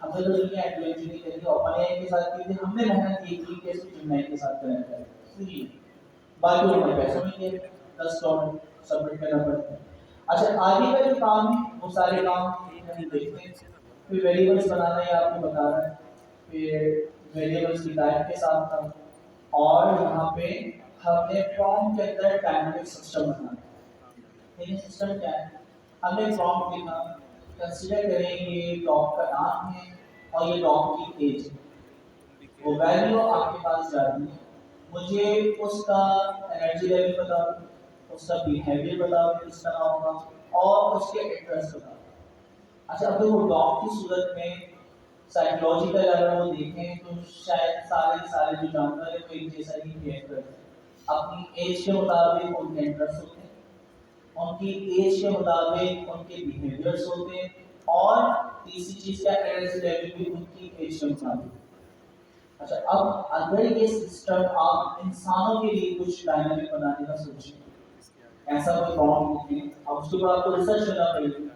S1: हमने तो नहीं एंड टू एंड इंजीनियरिंग करी और ओपनएआई के साथ की थी, हमने मेहनत ये की कि इसको जेमिनी के साथ कनेक्ट करें, बाकी हमें पैसे मिल गए, 10 डॉलर सबमिट करना पड़ता है। अच्छा आगे का जो काम है वो सारे काम हम देखते हैं। फिर वेरिएबल्स बनाना है आपको बता रहा है, फिर वेरिएबल्स की टाइप के साथ था और यहाँ पे हमने प्रॉम्प्ट के अंदर डायनामिक सिस्टम बनाया। ये सिस्टम क्या है, हमने प्रॉम्प्ट लिखा, कंसीडर करेंगे डॉग का नाम है और ये डॉग की एज है, वो वैल्यू आपके पास जाती है, मुझे उसका एनर्जी लेवल बता दो, उसका बिहेवियर बता दो किस तरह होगा और उसके इंटरेस्ट बता दो। अच्छा अब वो डॉग की सूरत में साइकोलॉजिकल अगर वो देखें तो शायद सारे जो जानवर है वो एक जैसा ही बिहेव करते हैं, अपनी एज के मुताबिक उनके इंटरेस्ट होते हैं, उनकी एज के मुताबिक उनके बिहेवियर्स होते हैं और तीसरी चीज क्या, एनर्जी लेवल भी उनकी एज के मुताबिक। अच्छा अब अगर ये सिस्टम आप इंसानों के लिए कुछ डायनामिक बनाने का सोचें, ऐसा कोई प्रॉब्लम नहीं है, अब उसके ऊपर आपको रिसर्च करना पड़ेगा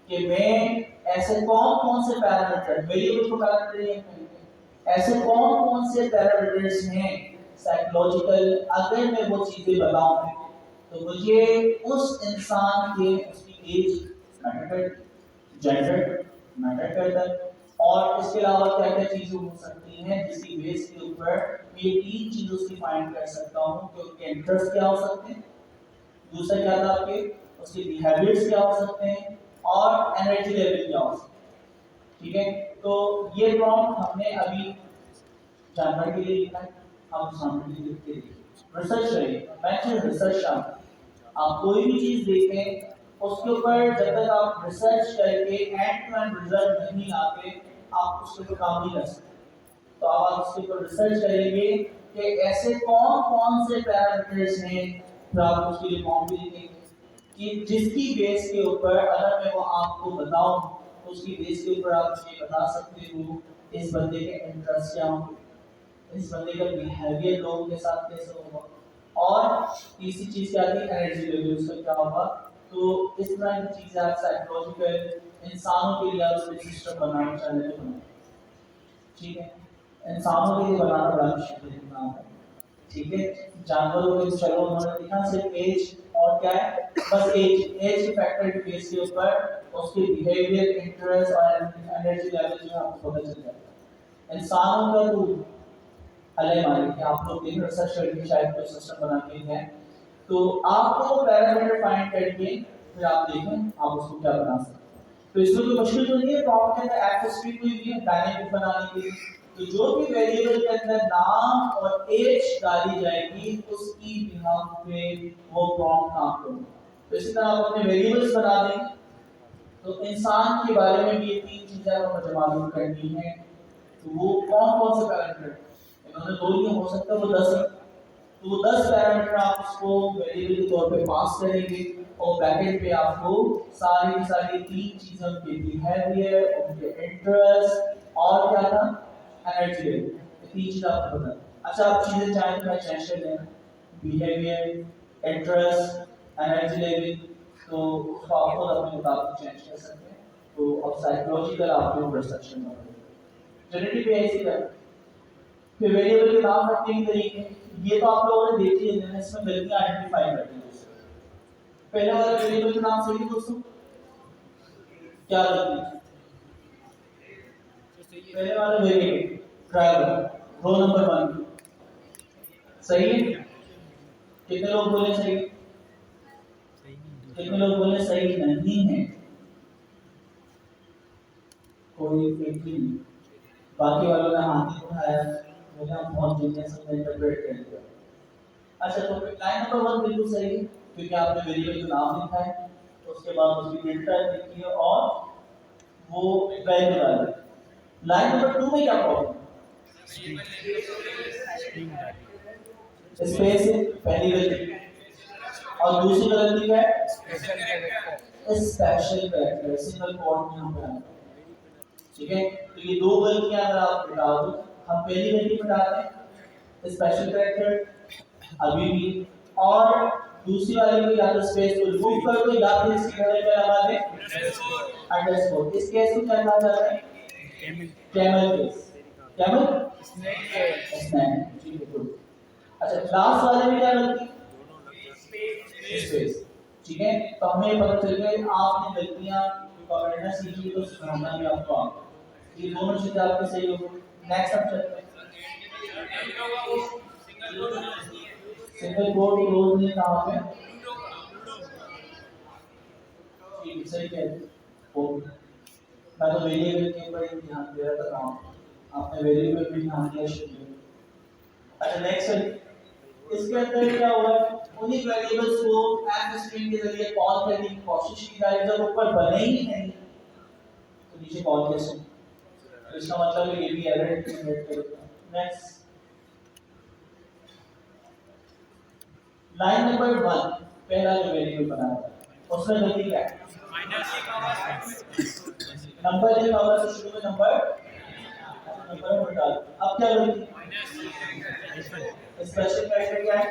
S1: कि मैं ऐसे कौन से पैरामीटर, वेरिएबल को पैरामीटर नहीं कहेंगे, ऐसे कौन से पैरामीटर्स हैं साइकोलॉजिकल, अगर मैं वो चीजें बताऊं तो मुझे उस इंसान के उसकी एज मैटर करती, जेंडर मैटर करता है और इसके अलावा क्या क्या चीजें हो सकती हैं जिसकी बेस के ऊपर मैं ये 3 चीजों से फाइंड कर सकता हूं कि उनके इंटरेस्ट क्या हो सकते हैं, दूसरा क्या था आपके उसके बिहेवियर्स क्या हो सकते हैं और एनर्जी लेवल क्या हो सकता है, ठीक है। तो ये प्रॉम्प्ट हमने अभी जानवर के लिए लिखा है, आप सामने लिख के देखिए, रिसर्च करिए, मैच रिसर्च आप कोई भी चीज देखें उसके ऊपर जब तक आप रिसर्च करके एंड टू एंड रिजल्ट नहीं लाते आप उसके ऊपर काम नहीं कर सकते। तो आप उसके ऊपर रिसर्च करेंगे कि ऐसे कौन से पैरामीटर्स हैं, फिर आप उसके लिए फॉर्म भी लिखेंगे कि जिसकी बेस के ऊपर अगर मैं वो आपको बताऊं तो उसकी बेस के ऊपर आप मुझे बता सकते हो इस बंदे के इंटरेस्ट क्या होंगे, इस बंदे का बिहेवियर लोगों के साथ कैसे होगा और तीसरी चीज क्या थी, एनर्जी लेवल उसका क्या होगा। तो इस तरह की चीजें आप साइकोलॉजिकल इंसानों के लिए आप सिस्टम बनाना चाहते हो, ठीक है, इंसानों के लिए बनाना बड़ा मुश्किल काम है, ठीक है, जानवरों के चलो उन्होंने लिखा सिर्फ एज और क्या है बस एज के फैक्टर के बेस के ऊपर उसके बिहेवियर, इंटरेस्ट और एनर्जी लेवल जो है आपको पता चल जाता है। इंसानों का तो अलग माने कि आप लोग देख रिसर्च करके शायद कोई सिस्टम बना के हैं, तो आपको पैरामीटर फाइंड करके फिर आप देखें आप उसको क्या बना सकते हैं। तो इसमें कोई मुश्किल तो नहीं है, प्रॉब्लम के अंदर एक्सेस कोई भी है डायनेमिक बनाने के लिए। तो जो भी वेरिएबल के अंदर नाम और एज डाली जाएगी उसकी बिहाफ पे वो प्रॉम्प्ट काम करेगा। तो इसी तरह आप अपने वेरिएबल्स बना दें। तो इंसान के बारे में भी ये तीन चीजें आपको मुझे मालूम करनी है। तो वो कौन कौन से पैरामीटर, इन्होंने दो ही हो सकता है वो 10 है, तो वो 10 पैरामीटर आप उसको वेरिएबल के तौर पे पास करेंगे और बैकएंड पे आपको सारी की सारी तीन चीजें, उनके बिहेवियर, उनके इंटरेस्ट और क्या था एनर्जी लेवल, ये तीन चीज आपको पता है। अच्छा आप चीजें चाहें तो मैं चेंज कर लेना, बिहेवियर, इंटरेस्ट, एनर्जी लेवल, तो उसको आप खुद अपने मुताबिक चेंज कर सकते हैं। तो अब साइकोलॉजिकल आपको परसेप्शन जेनेटिक पे ऐसी कर फिर वेरिएबल के नाम रखने के तरीके, ये तो आप लोगों ने देखी है, इसमें गलतियां आइडेंटिफाई करते हैं। पहले वाला वेरिएबल का नाम सही है दोस्तों, क्या गलती? पहले वाला वेरिएबल ड्राइवर रो नंबर 1 सही है। कितने लोग बोले सही, कितने लोग बोले सही नहीं है? कोई एक भी नहीं। बाकी वालों ने हाथ नहीं उठाया, मुझे बहुत जीनियस से इंटरप्रेट कर दिया। अच्छा तो लाइन नंबर 1 बिल्कुल सही है क्योंकि आपने वेरिएबल का नाम लिखा है, तो उसके बाद उसकी प्रिंट टाइप लिखी है और वो वैल्यू डाली। लाइन नंबर 2 में क्या प्रॉब्लम है? स्पेस पहली गलती और दूसरी गलती क्या है? स्पेशल कैरेक्टर सिंगल कोट में हम बनाते हैं। ठीक है, तो ये दो गलतियां अगर आप हटा दो, हम पहली गलती हटाते हैं स्पेशल कैरेक्टर अभी भी, और दूसरी वाली में या तो स्पेस को रिमूव कर दो या फिर इसकी जगह पे लगा दें अंडरस्कोर। इस केस को क्या कहा जाता है? Camel case, camel snake. ठीक है गुड। अच्छा क्लास वाले में क्या गलती? स्पेस। ठीक है, तो हमें पता चल गया आपने गलतियां पकड़ना सीखी तो सुधारना भी आपको आ गया। ये दोनों चीजें आपकी सही हो गई। नेक्स्ट हम चलते हैं। सिंगल कोड क्लोज नहीं कहां पे? ठीक सही कह रहे हो। मैं तो वेरिएबल के ऊपर ही ध्यान दे रहा था काम, आपने वेरिएबल पे ध्यान दिया शुक्रिया। अच्छा नेक्स्ट इसके अंदर क्या हुआ है, उन्हीं वेरिएबल्स को एफ स्ट्रिंग के जरिए कॉल करने की कोशिश की जा रही है, जब ऊपर बने ही नहीं तो नीचे कॉल कैसे? तो इसका मतलब है ये भी एरर जनरेट करेगा। नेक्स्ट लाइन नंबर 1 पहला जो वेरिएबल बनाया है उसमें गलती क्या है? नंबर के पावर से शुरू में नंबर हटा दो। अब क्या गलती? स्पेशल कैरेक्टर क्या है?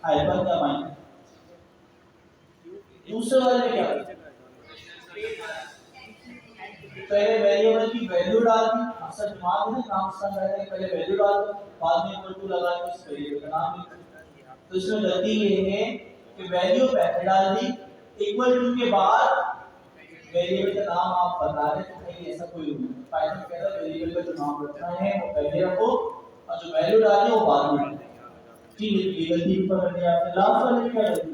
S1: हाइपर का माइनस। दूसरे वाले में क्या है? पहले वेरिएबल की वैल्यू डाल दी, अक्सर दिमाग में काम सा रहता है, पहले वैल्यू डाल दो बाद में इक्वल टू लगा के उस वेरिएबल का नाम लिख दो। तो इसमें गलती ये है कि वैल्यू पहले डाल दी, इक्वल टू के बाद वेरिएबल का नाम आप बता रहे तो कहीं ऐसा कोई रूल नहीं। पाइथन कहता है वेरिएबल का जो नाम रखना है वो पहले रखो और जो वैल्यू डाली वो बाद में रखो। ठीक है, ये गलती ऊपर कर दिया आपने। लास्ट वाले में क्या गलती?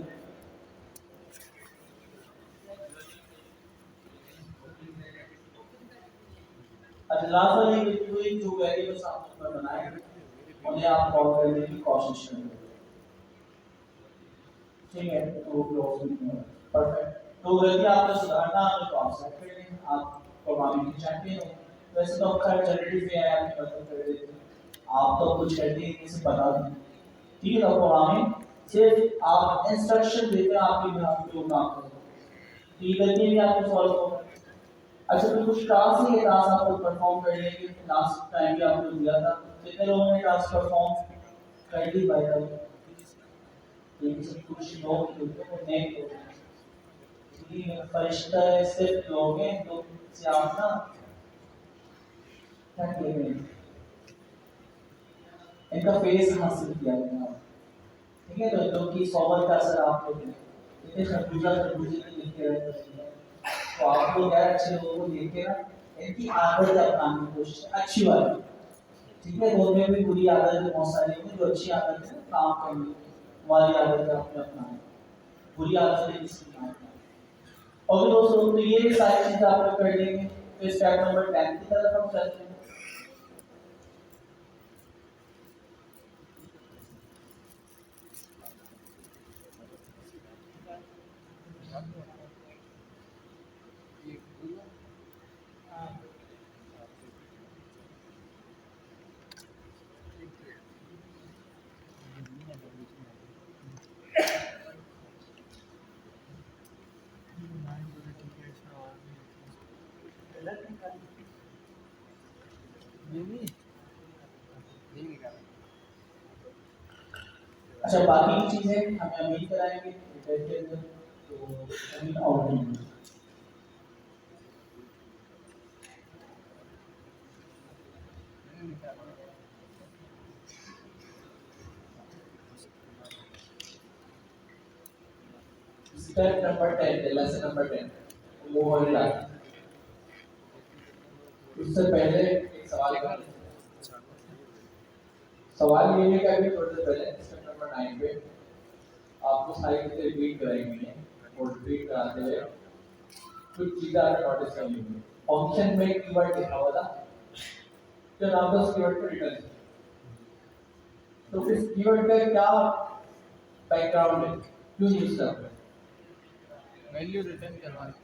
S1: अच्छा लास्ट वाली गलती हुई जो वेरिएबल्स आपने ऊपर बनाए उन्हें आप कॉल करने की कोशिश करें। ठीक है, तो क्लोज नहीं है। परफेक्ट। तो गलती आपने सुधारना है तो आप सेट कर लें, आप प्रोग्रामिंग के चैंपियन हो। वैसे तो खैर जनरेटिव पे है, आपकी मदद कर देते हैं, आप तो कुछ करते ही नहीं, सिर्फ बता दें। ठीक है, तो प्रोग्रामिंग सिर्फ आप इंस्ट्रक्शन देते हैं, आपके बिहाफ पे वो काम करते हैं। तो ये गलती भी आपको सॉल्व होगा। अच्छा तो कुछ टास्क ही टास्क आपको परफॉर्म कर लेंगे, लास्ट टाइम भी आपको दिया था, कितने लोगों ने टास्क परफॉर्म कर ली बाय द वे? लेकिन कुछ लोग तो नहीं होते, ये फरिश्ता है सिर्फ लोग हैं तो से आप ना क्या करेंगे, इनका फेस हासिल किया गया। ठीक है, तो लोग की सोबत का असर आप लोग इतने खरबूजा खरबूजे में लिखे रहते हैं। तो आप लोग यार अच्छे लोगों को देख के ना इनकी आदत अपनाने की कोशिश अच्छी वाली, ठीक है। तो में भी बुरी आदतें बहुत सारी होंगी, जो अच्छी आदत है काम करने की वाली आदत आपने अपनानी, बुरी आदतें किसी की नहीं। और दोस्तों तो ये सारी चीजें आप लोग कर लेंगे, तो स्टेप नंबर 10 की तरफ हम चलते हैं। अच्छा बाकी की चीजें हमें अमीन कराएंगे रिटर्न के अंदर, तो अमीन और नहीं। स्टेप नंबर 10, लेसन नंबर 10, वो होने लगा। उससे पहले एक सवाल कर, सवाल ये है कि अभी थोड़ी देर पहले स्टेप नंबर 9 पे आपको साइड से रिपीट कराएंगे, और रिपीट कराते हुए कुछ चीजें आपने नोटिस करनी होंगी। फंक्शन में कीवर्ड लिखा हुआ था, जो नाम था उस कीवर्ड को रिटर्न, तो इस कीवर्ड का क्या बैकग्राउंड है, क्यों यूज करते हैं?
S3: वैल्यू रिटर्न करवाना,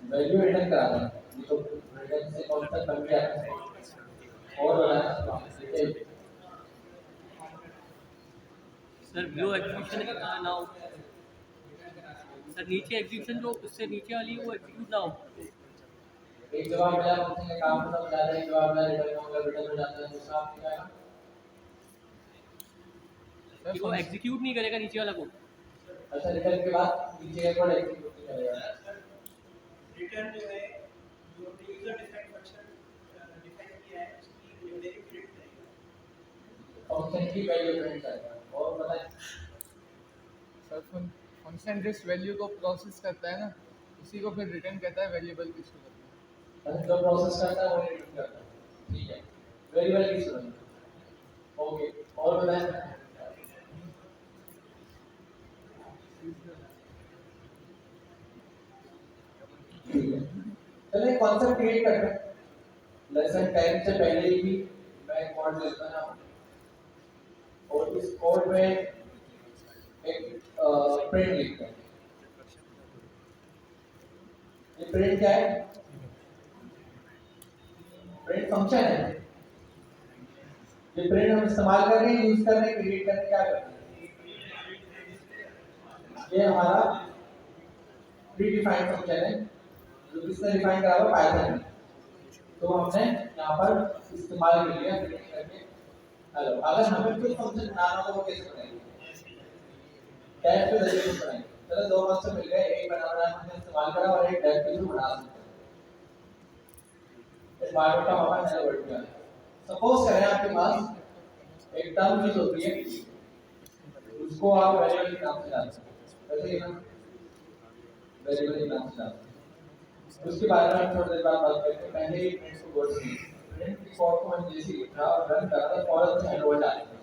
S1: वैल्यू रिटर्न कराना है, ये तो रिटर्न से कॉन्सेप्ट बन गया है। और बनाना
S4: सर व्यू एग्जीक्यूशन ना हो सर, नीचे एग्जीक्यूशन जो उससे नीचे वाली है वो एग्जीक्यूट ना हो।
S1: एक जवाब मिला, फंक्शन का काम खत्म हो जाता है, एक जवाब मिला रिटर्न होगा, रिटर्न हो जाता है, दूसरा आप क्या है
S4: कि वो एग्जीक्यूट नहीं करेगा नीचे वाला कोड।
S1: अच्छा रिटर्न के बाद नीचे का कोड एग्जीक्यूट नहीं करेगा।
S5: रिटर्न जो है जो यूजर डिफाइंड फंक्शन डिफाइन किया है उसकी वैल्यू प्रिंट करेगा,
S1: फंक्शन की वैल्यू प्रिंट करेगा। और बताएं
S3: सर फंक्शन जिस वैल्यू को प्रोसेस करता है ना उसी को फिर रिटर्न कहता है वेरिएबल की सूरत में।
S1: जो प्रोसेस करता है वो रिटर्न करता है, ठीक है, वेरिएबल की सूरत में। ओके और बताएं चलिए कॉन्सेप्ट क्रिएट करते हैं। लेसन 10 से पहले ही मैं कोड लिखता ना, और इस कोड में एक प्रिंट लिखते हैं। ये प्रिंट क्या है? प्रिंट फंक्शन है। ये प्रिंट हम इस्तेमाल कर रहे हैं, यूज कर रहे हैं, क्रिएट करने क्या कर रहे हैं? ये हमारा प्री डिफाइंड फंक्शन है जो किसने डिफाइन करा हुआ पाइथन में, तो हमने यहाँ पर इस्तेमाल कर लिया प्रिंट करके। हेलो, अगर हमें कोई फंक्शन बनाना हो तो वो कैसे बनाएंगे? टैग के जरिए बनाएंगे। चलो दो फंक्शन मिल गए, एक बनाना हमने इस्तेमाल करा और एक टैग के थ्रू बना सकते हैं। इस बार का हमारा हेलो वर्ड का सपोज करें आपके पास एक टर्म यूज होती है, उसको आप वेरिएबल के नाम से डालते हैं, वैसे ही ना वेरिएबल के नाम से डालते हैं। उसके बारे में हम थोड़ी देर बाद बात करते हैं। पहले ही प्रिंट को कोड से प्रिंट की कोड को हम जैसे लिखा और रन कर रहा है फॉरन से हेलो वर्ड डालेंगे।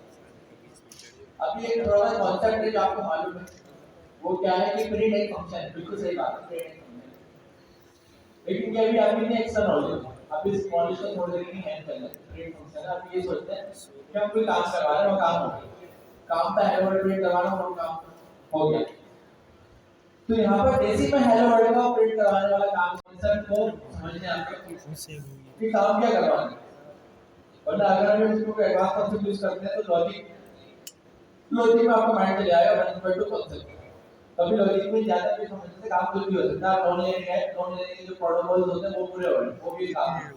S1: अभी एक थोड़ा सा कॉन्सेप्ट है जो आपको मालूम है, वो क्या है कि प्रिंट एक फंक्शन है, बिल्कुल सही बात है, प्रिंट एक फंक्शन है। लेकिन क्या अभी आपके लिए एक्स्ट्रा नॉलेज है, आप इस नॉलेज को थोड़ी देर के लिए हैंड कर लें। प्रिंट फंक्शन है, आप ये सोचते हैं कि हम कोई काम करवा रहे हैं, वो काम हो गया, काम था हेलो वर्ड प्रिंट करवाना, वो काम हो गया। तो यहाँ पर बेसिक में हेलो वर्ड का प्रिंट करवाने वाला काम कॉन्सेप्ट को समझने आपको कि काम क्या करवाना है। वरना अगर हम इसको एडवांस कॉन्सेप्ट यूज करते हैं तो लॉजिक में आपका माइंड चले आएगा 1 2 कॉन्सेप्ट। कभी लॉजिक में ज्यादा भी समझने से काम कुछ भी हो सकता है। नॉन लिनियर है, नॉन लिनियर के जो प्रोटोकॉल्स होते हैं वो पूरे हो रहे हैं, वो भी काम है।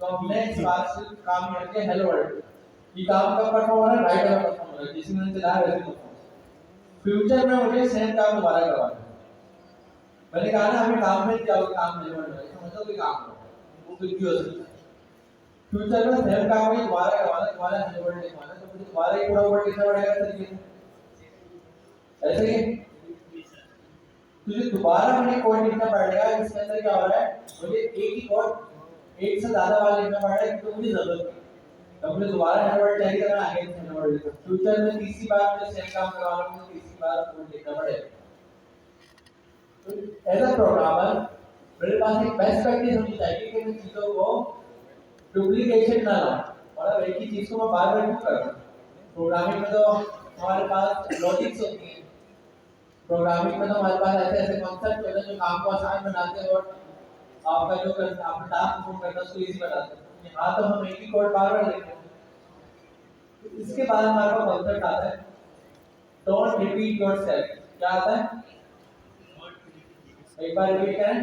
S1: तो हमने इस बात से काम करके हेलो वर्ड ये काम कब परफॉर्म हो रहा है? राइट वाला परफॉर्म हो रहा है, जिस मैंने चला वैसे परफॉर्म। फ्यूचर में मुझे सेम काम दोबारा करवाना है। मैंने कहा ना हमें काम में क्या काम हेलो वर्ड है, समझो कि काम हो वो कुछ भी हो सकता है। फ्यूचर में सेम काम में दोबारा करवाना, दोबारा हेलो वर्ड लिखवाना, तो मुझे दोबारा ही पूरा वर्ड लिखना पड़ेगा तरीके से। ऐसे ही तुझे दोबारा मुझे कोड लिखना पड़ेगा। इसके अंदर क्या हो रहा है, मुझे एक ही कोड एक से ज्यादा बार लिखना पड़ रहा है क्योंकि मुझे जरूरत है। तो मुझे दोबारा हेलो वर्ड चाहिए तो मैं आगे हेलो वर्ड लिखूं। फ्यूचर में तीसरी बार मुझे सेम काम करवाना है तो तीसरी बार कोड लिखना पड़ेगा। तो एज अ प्रोग्रामर मेरे पास एक बेस्ट प्रैक्टिस होनी चाहिए कि मैं चीजों को डुप्लीकेशन ना लाऊं और अब एक ही चीज को मैं बार बार क्यों कर रहा हूँ। प्रोग्रामिंग में तो हमारे पास लॉजिक्स होती है, प्रोग्रामिंग में तो हमारे पास ऐसे ऐसे कॉन्सेप्ट होते हैं जो काम को आसान बनाते हैं और आपका जो आपका टास्क परफॉर्म करना उसको इजी बनाते हैं। यहाँ तो हम एक ही कोड बार बार लिखते हैं। तो इसके बाद हमारे पास कॉन्सेप्ट आता है डोंट रिपीट योरसेल्फ। क्या आता है, एक बार रिपीट करें,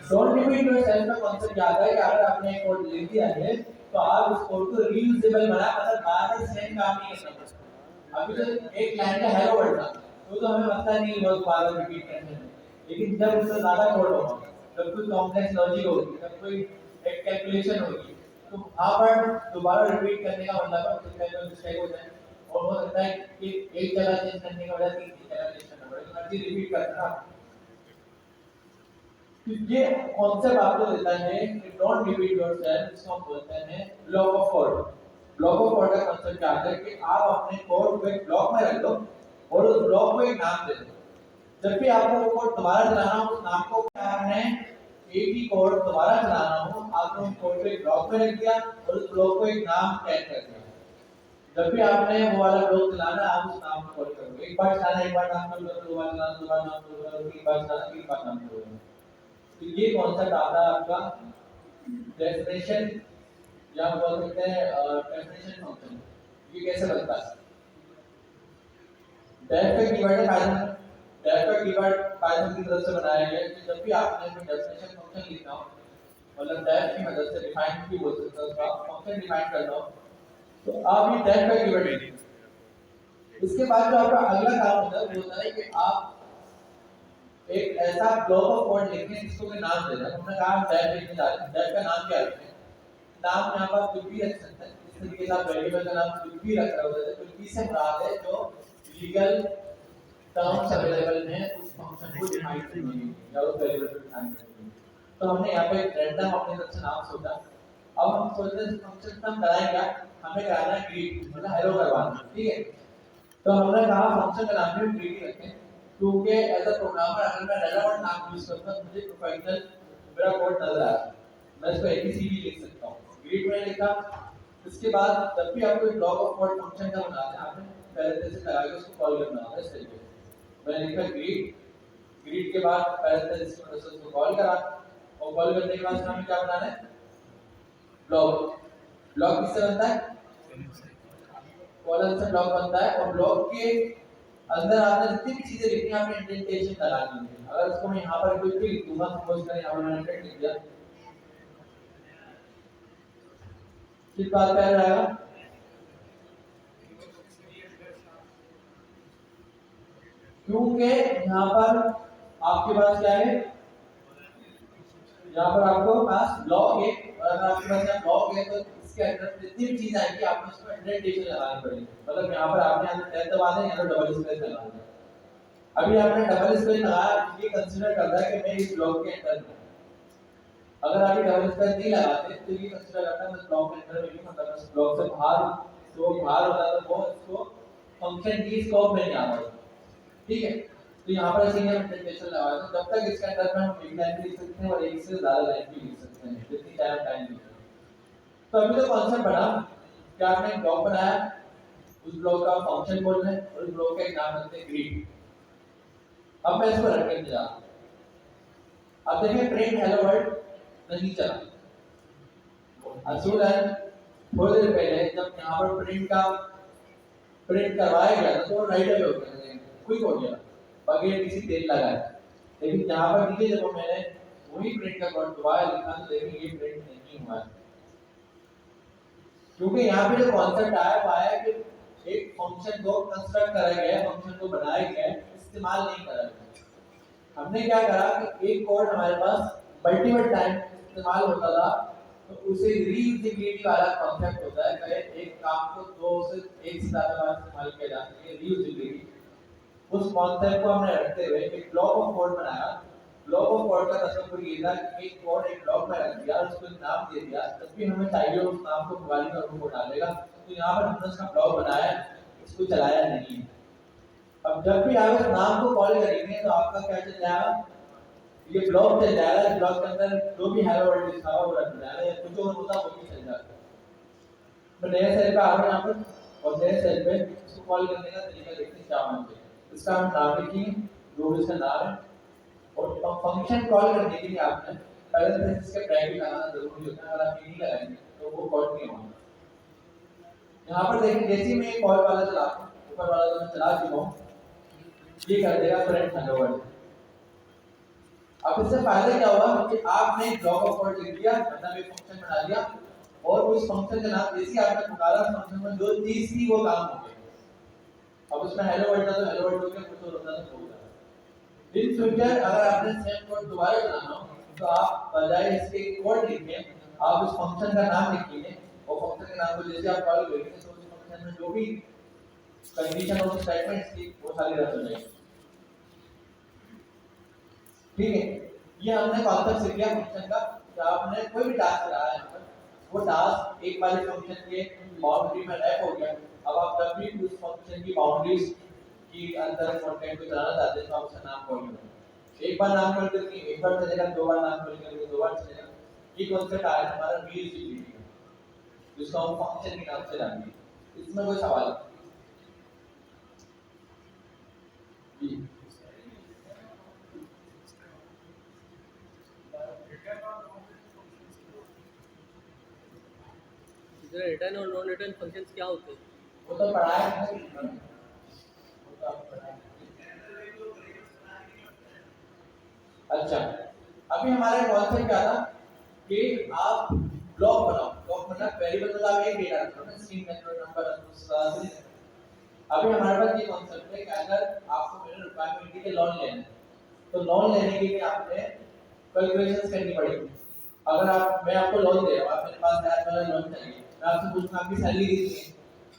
S1: डोंट रिपीट योरसेल्फ का कॉन्सेप्ट क्या आता है कि अगर आपने एक कोड लिख दिया है तो आप उस कोड को रीयूजेबल बना, मतलब बार बार सेम काम नहीं करना। अभी तो एक लाइन का हेलो वर्ड था तो हमें पता नहीं वो बार बार रिपीट करने में, लेकिन जब उससे ज्यादा कोड होगा, जब कोई कॉम्प्लेक्स लॉजिक होगी, जब कोई एक कैलकुलेशन होगी, तो वहां पर दोबारा रिपीट करने का मतलब है उसका जो मिस्टेक हो जाए और हो सकता है कि एक जगह चेंज करने का बजाय तीन जगह चेंज करना पड़े, हर चीज रिपीट करना। तो ये कॉन्सेप्ट आपको देता है कि डोंट रिपीट योरसेल्फ, इसको हम बोलते हैं block of code. Block of code का कॉन्सेप्ट क्या है कि आप अपने कोड को एक ब्लॉक में रख दो और उस ब्लॉक को एक नाम दे दो। जब भी आपको वो कोड दोबारा चलाना हो, उस नाम को आपने एक ही कोड दोबारा चलाना हो, आपने उस कोड को एक ब्लॉक में रख दिया और उस ब्लॉक को एक नाम टैग कर दिया। जब भी आपने वो वाला ब्लॉक चलाना आप उस नाम को कॉल करोगे। एक बार चलाना, एक बार नाम करोगे, दो बार चलाना, दो बार नाम करोगे, तीन बार चलाना, तीन बार नाम करोगे। तो ये कॉन्सेप्ट आता है आपका डेफिनेशन या बोल सकते हैं डेफिनेशन फंक्शन। ये कैसे बनता है, डेफ का कीवर्ड है पाइथन, डेफ का कीवर्ड पाइथन की तरफ से बनाया गया है कि जब भी आपने कोई डेफिनेशन फंक्शन लिखना हो, मतलब डेफ की मदद से डिफाइन भी बोल सकते हो, उसका फंक्शन डिफाइन करना हो तो आप ये डेफ का कीवर्ड लीजिए। इसके बाद जो आपका अगला काम होता है वो होता है कि आप एक ऐसा ब्लॉक ऑफ कोड लिखें जिसको कोई नाम देना। हमने कहा डेफ लिखने जा रहे हैं, डेफ का नाम क्या रखें, नाम यहाँ पर कुछ भी रख सकते हैं। इस तरीके से आप वेरिएबल का नाम कुछ भी रख रहे होते हैं, कुछ भी से मुराद है जो लीगल टर्म्स अवेलेबल हैं उस फंक्शन को डिफाइन करने के लिए या उस वेरिएबल को डिफाइन करने के लिए। तो हमने यहाँ पे एक रैंडम अपने तरफ से नाम सोचा। अब हम सोचते हैं फंक्शन का कराएं क्या, हमें कराना है ग्रीट, मतलब हेलो करवाना, ठीक है। तो हमने कहा फंक्शन का नाम भी ग्रीट रखें क्योंकि एज अ प्रोग्रामर अगर मैं रेलेवेंट नाम यूज करता हूं मुझे प्रोफेशनल मेरा कोड नजर आ रहा है, मैं इसको एबीसीडी लिख सकता हूं, ग्रीट में लिखा। इसके बाद जब भी आप कोई ब्लॉक ऑफ कोड फंक्शन का बनाते हैं आपने पैरेंथेसिस लगा के उसको कॉल करना होता है। इस तरीके से मैंने लिखा ग्रीट, ग्रीट के बाद पैरेंथेसिस में उसको कॉल करा और कॉल करने के बाद हमें क्या बनाना है, ब्लॉक। ब्लॉक किससे बनता है, कॉलन से ब्लॉक बनता है और ब्लॉक के अंदर आपने जितनी भी चीजें लिखनी है आपने इंडेंटेशन लगा दी है। अगर इसको मैं यहाँ पर कुछ भी लिख दूंगा, सपोज करें यहाँ पर मैंने 100 लिख दिया, किस बात पे रहेगा, क्योंकि यहाँ पर आपके पास क्या है, यहाँ पर आपको पास ब्लॉक है और अगर आपके पास यहाँ ब्लॉक है तो इसके अंदर जितनी भी चीज आएगी आपको उसमें इंडेंटेशन लगानी पड़ेगी। मतलब यहाँ पर आपने यहाँ टेन दबा दें, यहाँ डबल स्पेस लगा दें। अभी आपने डबल स्पेस लगाया, ये कंसीडर कर रहा है कि मैं इस ब्लॉक के अंदर हूँ। अगर आप ये डबल स्पेस नहीं लगाते तो ये कंसीडर करता है मैं ब्लॉक के अंदर नहीं, मतलब इस ब्लॉक से बाहर, तो बाहर होता है तो वो इसको फंक्शन की स्कोप में नहीं आता, ठीक है। तो यहाँ पर ऐसे हम इंडेंटेशन लगा दें, जब तक इसके अंदर में हम एक लाइन भी लिख सकते हैं और एक से ज्यादा लाइन भी लिख सकते हैं, जितनी टाइम लिख सकते हैं। तो अभी तो कॉन्सेप्ट बना कि आपने एक ब्लॉक बनाया, उस ब्लॉक का फंक्शन बोलना है और उस ब्लॉक का एक नाम रखते हैं ग्रीट। अब मैं इसको रख करके जा रहा हूं। अब देखिए प्रिंट हेलो वर्ल्ड नहीं चला, असूल है थोड़ी देर पहले जब यहाँ पर प्रिंट करवाया गया था तो राइट अवे हो गया, क्विक हो गया बगैर किसी तेल लगाए। लेकिन यहाँ पर देखिए जब मैंने वही प्रिंट का कोड दोबारा लिखा तो देखिए ये प्रिंट नहीं हुआ है, क्योंकि यहाँ पे जो कॉन्सेप्ट आया वो आया कि एक फंक्शन को कंस्ट्रक्ट करा गया है, फंक्शन को बनाया गया है, इस्तेमाल नहीं करा गया। हमने क्या करा कि एक कोड हमारे पास मल्टीपल टाइम इस्तेमाल होता था तो उसे रीयूजेबिलिटी वाला कॉन्सेप्ट होता है कि एक काम को दो से एक से ज्यादा बार इस्तेमाल किया जा सके, रीयूजेबिलिटी। उस कॉन्सेप्ट को हमने रखते हुए एक ब्लॉक ऑफ कोड बनाया। ब्लॉक ऑफ कोड का तस्वीर ये था कि एक कोड एक ब्लॉक में रख दिया, उसको एक नाम दे दिया, जब भी हमें चाहिए उस नाम को पुकारेंगे और वो डालेगा। तो यहाँ पर हमने उसका ब्लॉक बनाया, इसको चलाया नहीं है। अब जब भी आप इस नाम को कॉल करेंगे तो आपका क्या चल जाएगा, ये ब्लॉक चल जाएगा। इस ब्लॉक के अंदर जो भी हेलो वर्ल्ड लिखा हुआ वो रख जाएगा, या कुछ और होता वो भी चल जाएगा। तो नए सेल पे आ रहे हैं यहाँ पर, और नए सेल पे इसको कॉल करने का तरीका देखते हैं क्या होना चाहिए। इसका हम नाम लिखेंगे, जो भी इसका नाम है, और फंक्शन कॉल करने के लिए आपने पहले से इसके ब्रैकेट लगाना जरूरी होता है। अगर आप ये नहीं लगाएंगे तो वो कॉल नहीं होगा। यहाँ पर देखिए, जैसे ही मैं कॉल वाला चलाता हूँ, ऊपर वाला जो मैं चला चुका हूँ, ये कर देगा फ्रेंड हेलो वर्ल्ड। अब इससे फायदा क्या हुआ कि आपने एक ब्लॉक ऑफ कोड लिख दिया, मतलब एक फंक्शन बना दिया, और उस फंक्शन का नाम जैसे ही आपने पुकारा, फंक्शन में जो चीज थी वो काम हो गई। अब उसमें हेलो वर्ल्ड था तो हेलो वर्ल्ड हो गया, कुछ और होता तो हो गया। इन फ्यूचर अगर आपने सेम कोड दोबारा चलाना हो तो आप बजाय इसके कोड लिखिए, आप उस फंक्शन का नाम लिखिए, और फंक्शन के नाम को जैसे आप कॉल करेंगे तो उस फंक्शन में जो भी कंडीशन और स्टेटमेंट्स थी वो सारी रद्द हो जाएगी। ठीक है, ये हमने कॉन्सेप्ट सीख लिया फंक्शन का। कि आपने कोई भी टास्क लगाया है यहाँ पर, वो टास्क एक बार फंक्शन के बाउंड्री में रैप हो गया। अब आप जब भी उस फंक्शन की बाउंड्रीज की अंदर कंटेंट को चलाना चाहते हैं तो आप उसका नाम कॉल करें। एक बार नाम कॉल करके एक बार चलेगा, दो बार नाम कॉल करके दो बार चलेगा। ये कॉन्सेप्ट आया हमारा VLCP का, जिसको हम फंक्शन के नाम से जानते हैं। इसमें कोई सवाल जी?
S4: रिटर्न और नॉन रिटर्न फंक्शंस क्या होते हैं?
S1: वो तो पढ़ाया है, वो तो आपको पढ़ाया है। अच्छा, अभी हमारा कॉन्सेप्ट क्या था कि आप ब्लॉक बनाओ। ब्लॉक मतलब वेरिएबल मतलब एक डेटा रखो ना, स्ट्रिंग मेथड नंबर अनुसार। अभी हमारे पास ये कॉन्सेप्ट है कि अगर आपको मेरे रिक्वायरमेंट के लिए लोन लेना है तो लोन लेने के लिए आपने कैलकुलेशंस करनी पड़ेगी। अगर मैं आपको लोन दे रहा हूँ, आप मेरे पास 10,000 वाला लोन चाहिए, मैं आपसे पूछूंगा आपकी सैलरी कितनी है,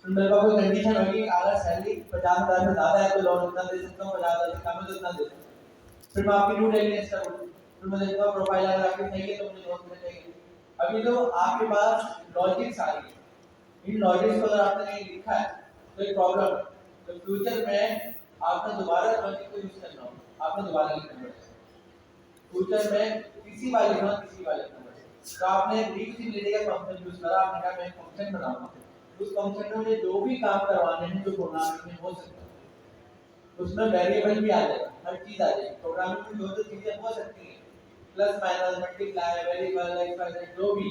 S1: तो मेरे पास कोई कंडीशन होगी, अगर सैलरी 50,000 से ज्यादा है तो लोन उतना दे सकता हूँ, 50,000 से कम है तो उतना दे सकता हूँ। फिर मैं आपकी ड्यू डिलिजेंस करूँ, फिर मैं देखता हूँ प्रोफाइल अगर आपकी सही है तो मुझे लोन मिल जाएगी। अभी तो आपके पास लॉजिक्स आ रही है, इन लॉजिक्स को अगर आपने कहीं लिखा है तो एक प्रॉब्लम है। तो फ्यूचर में आपने दोबारा लॉजिक को यूज करना होगा, आपने दोबारा लिखना पड़ेगा। फ्यूचर में किसी बार लिखना, किसी बार लिखना पड़ेगा। तो आपने रियूजिबिलिटी का फंक्शन यूज करा, आपने कहा मैं एक फंक्शन बनाऊंगा, उस फंक्शन में मुझे जो भी काम करवाने हैं जो प्रोग्रामिंग में हो सकता है, उसमें वेरिएबल भी आ जाएगा, हर चीज आ जाएगी। प्रोग्रामिंग में जो चीजें हो सकती हैं, plus minus multiply variable x जो भी,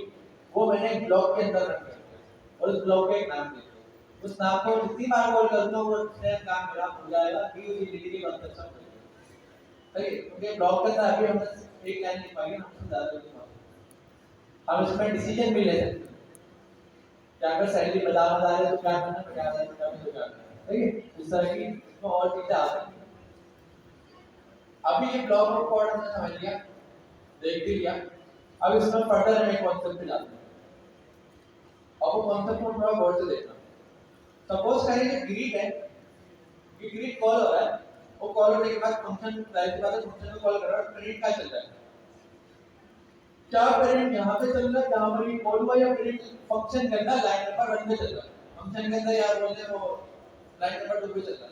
S1: वो मैंने एक ब्लॉक के अंदर रख दिया और उस ब्लॉक का एक नाम दे दिया। उस नाम को जितनी बार कॉल करता हूँ वो सेम काम मेरा हो जाएगा। रियूजिबिलिटी के कॉन्सेप्ट समझ लीजिए। सही है, क्योंकि ब्लॉक के अंदर अभी हमने एक लाइन लिखवाई है, हमसे ज्यादा लिखवाई। हम इसमें डिसीजन भी ले सकते हैं कि अगर सैलरी 50,000 है तो क्या करना, 50,000 तो क्या करना। ठीक है, इस तरह की इसमें और चीजें आ सकती हैं। अभी ये ब्लॉक ऑफ कोड हमने समझ लिया, देख भी लिया। अब इसमें फर्दर हम एक कॉन्सेप्ट पे जाते हैं। अब वो कॉन्सेप्ट को थोड़ा गौर से देखना। सपोज करें कि ग्रीट है, कि ग्रीट कॉल हो रहा है, वो कॉल होने के बाद फंक्शन के बाद फंक्शन को कॉल कर रहा है, प्रिंट क्या चल रहा है, क्या प्रिंट यहाँ पे चल रहा है जहाँ पर ये कॉल हुआ, या प्रिंट फंक्शन के अंदर लाइन नंबर 1 पे चल रहा है। फंक्शन के अंदर यार बोलते हैं वो लाइन नंबर 2 पे चल रहा है।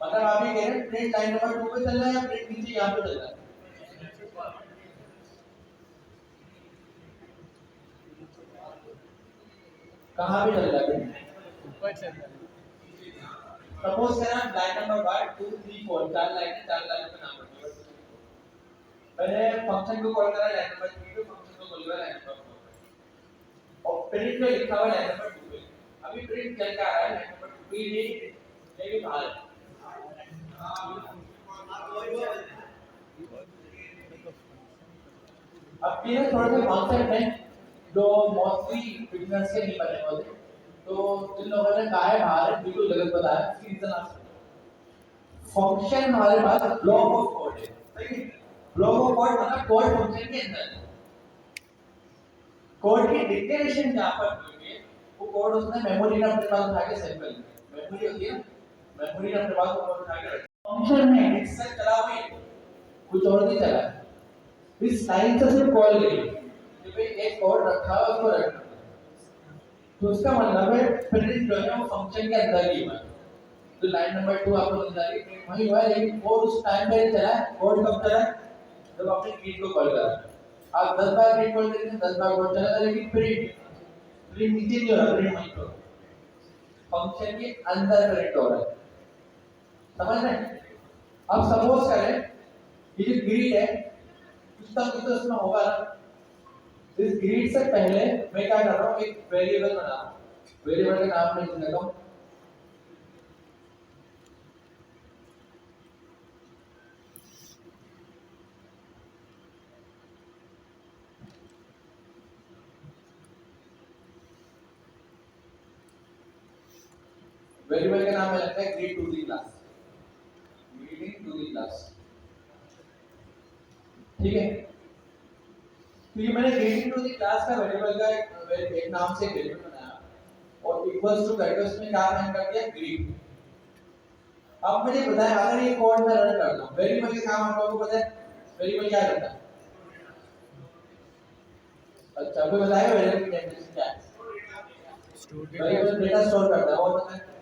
S1: मतलब आप ये कह रहे हैं प्रिंट लाइन नंबर 2 पे चल रहा है या प्रिंट नीचे यहाँ पे चल रहा है? कहाँ पे चल रहा है?
S3: ऊपर चल रहा है।
S1: सपोज करें लाइन नंबर 1 2 3 4 चार लाइन का नाम रखिए। मैंने फंक्शन को कॉल करा लाइन नंबर 3 पे, फंक्शन को कॉल करा लाइन नंबर 4 पे, और प्रिंट में लिखा हुआ लाइन नंबर 2 पे। अभी प्रिंट चल का आ रहा है लाइन नंबर 2 पे, ये बाहर है। अब ये थोड़ा सा कॉन्सेप्ट है जो मोस्टली बिगिनर्स के नहीं पता होते, तो जिन लोगों ने कहा है बाहर है बिल्कुल गलत बताया। रीजन आप फंक्शन हमारे पास ब्लॉक ऑफ कोड है, सही है। ब्लॉक ऑफ कोड मतलब कोड फंक्शन के अंदर, कोड की डिक्लेरेशन जहां पर हुई है वो कोड उसने मेमोरी में अपने पास उठा के सेव कर लिया। मेमोरी होती है, मेमोरी अपने पास ऊपर उठा के रखा फंक्शन में इससे चला हुई कुछ और नहीं चला इस लाइन से सिर्फ कॉल गई कि भाई एक कोड रखा है उसको रखना तो उसका मतलब है प्रिंट जो है वो फंक्शन के अंदर ही है तो लाइन नंबर 2 आपको मिल जाएगी वही हुआ लेकिन कोड उस टाइम पे चला कोड कब चला जब आपने ग्रीड को कॉल करा आप 10 बार ग्रीड कॉल करेंगे 10 बार कोड चला लेकिन प्रिंट नीचे नहीं हो रहा प्रिंट वहीं पर फंक्शन के अंदर प्रिंट हो रहा है समझ रहे हैं अब सपोज करें ये जो ग्रीड है कुछ तो उसमें होगा ना इस ग्रीड से पहले मैं क्या कर रहा हूँ एक वेरिएबल बना रहा हूँ वेरिएबल का नाम मैं देता हूँ वेरिएबल का नाम है लगता है greet to the class greeting to the class ठीक है तो ये मैंने ग्रीडिंग टू दी क्लास का वेरिएबल का एक नाम से वेरिएबल बनाया और इक्वल्स टू करके उसमें क्या नाम कर दिया ग्रीड अब मुझे बताया अगर ये कोड मैं रन करता हूं वेरिएबल का काम आप लोगों को पता है वेरिएबल क्या करता है अच्छा आपको बताया वेरिएबल की डेफिनेशन क्या है
S2: स्टोर
S1: वेरिएबल डेटा स्टोर करता है और बताएं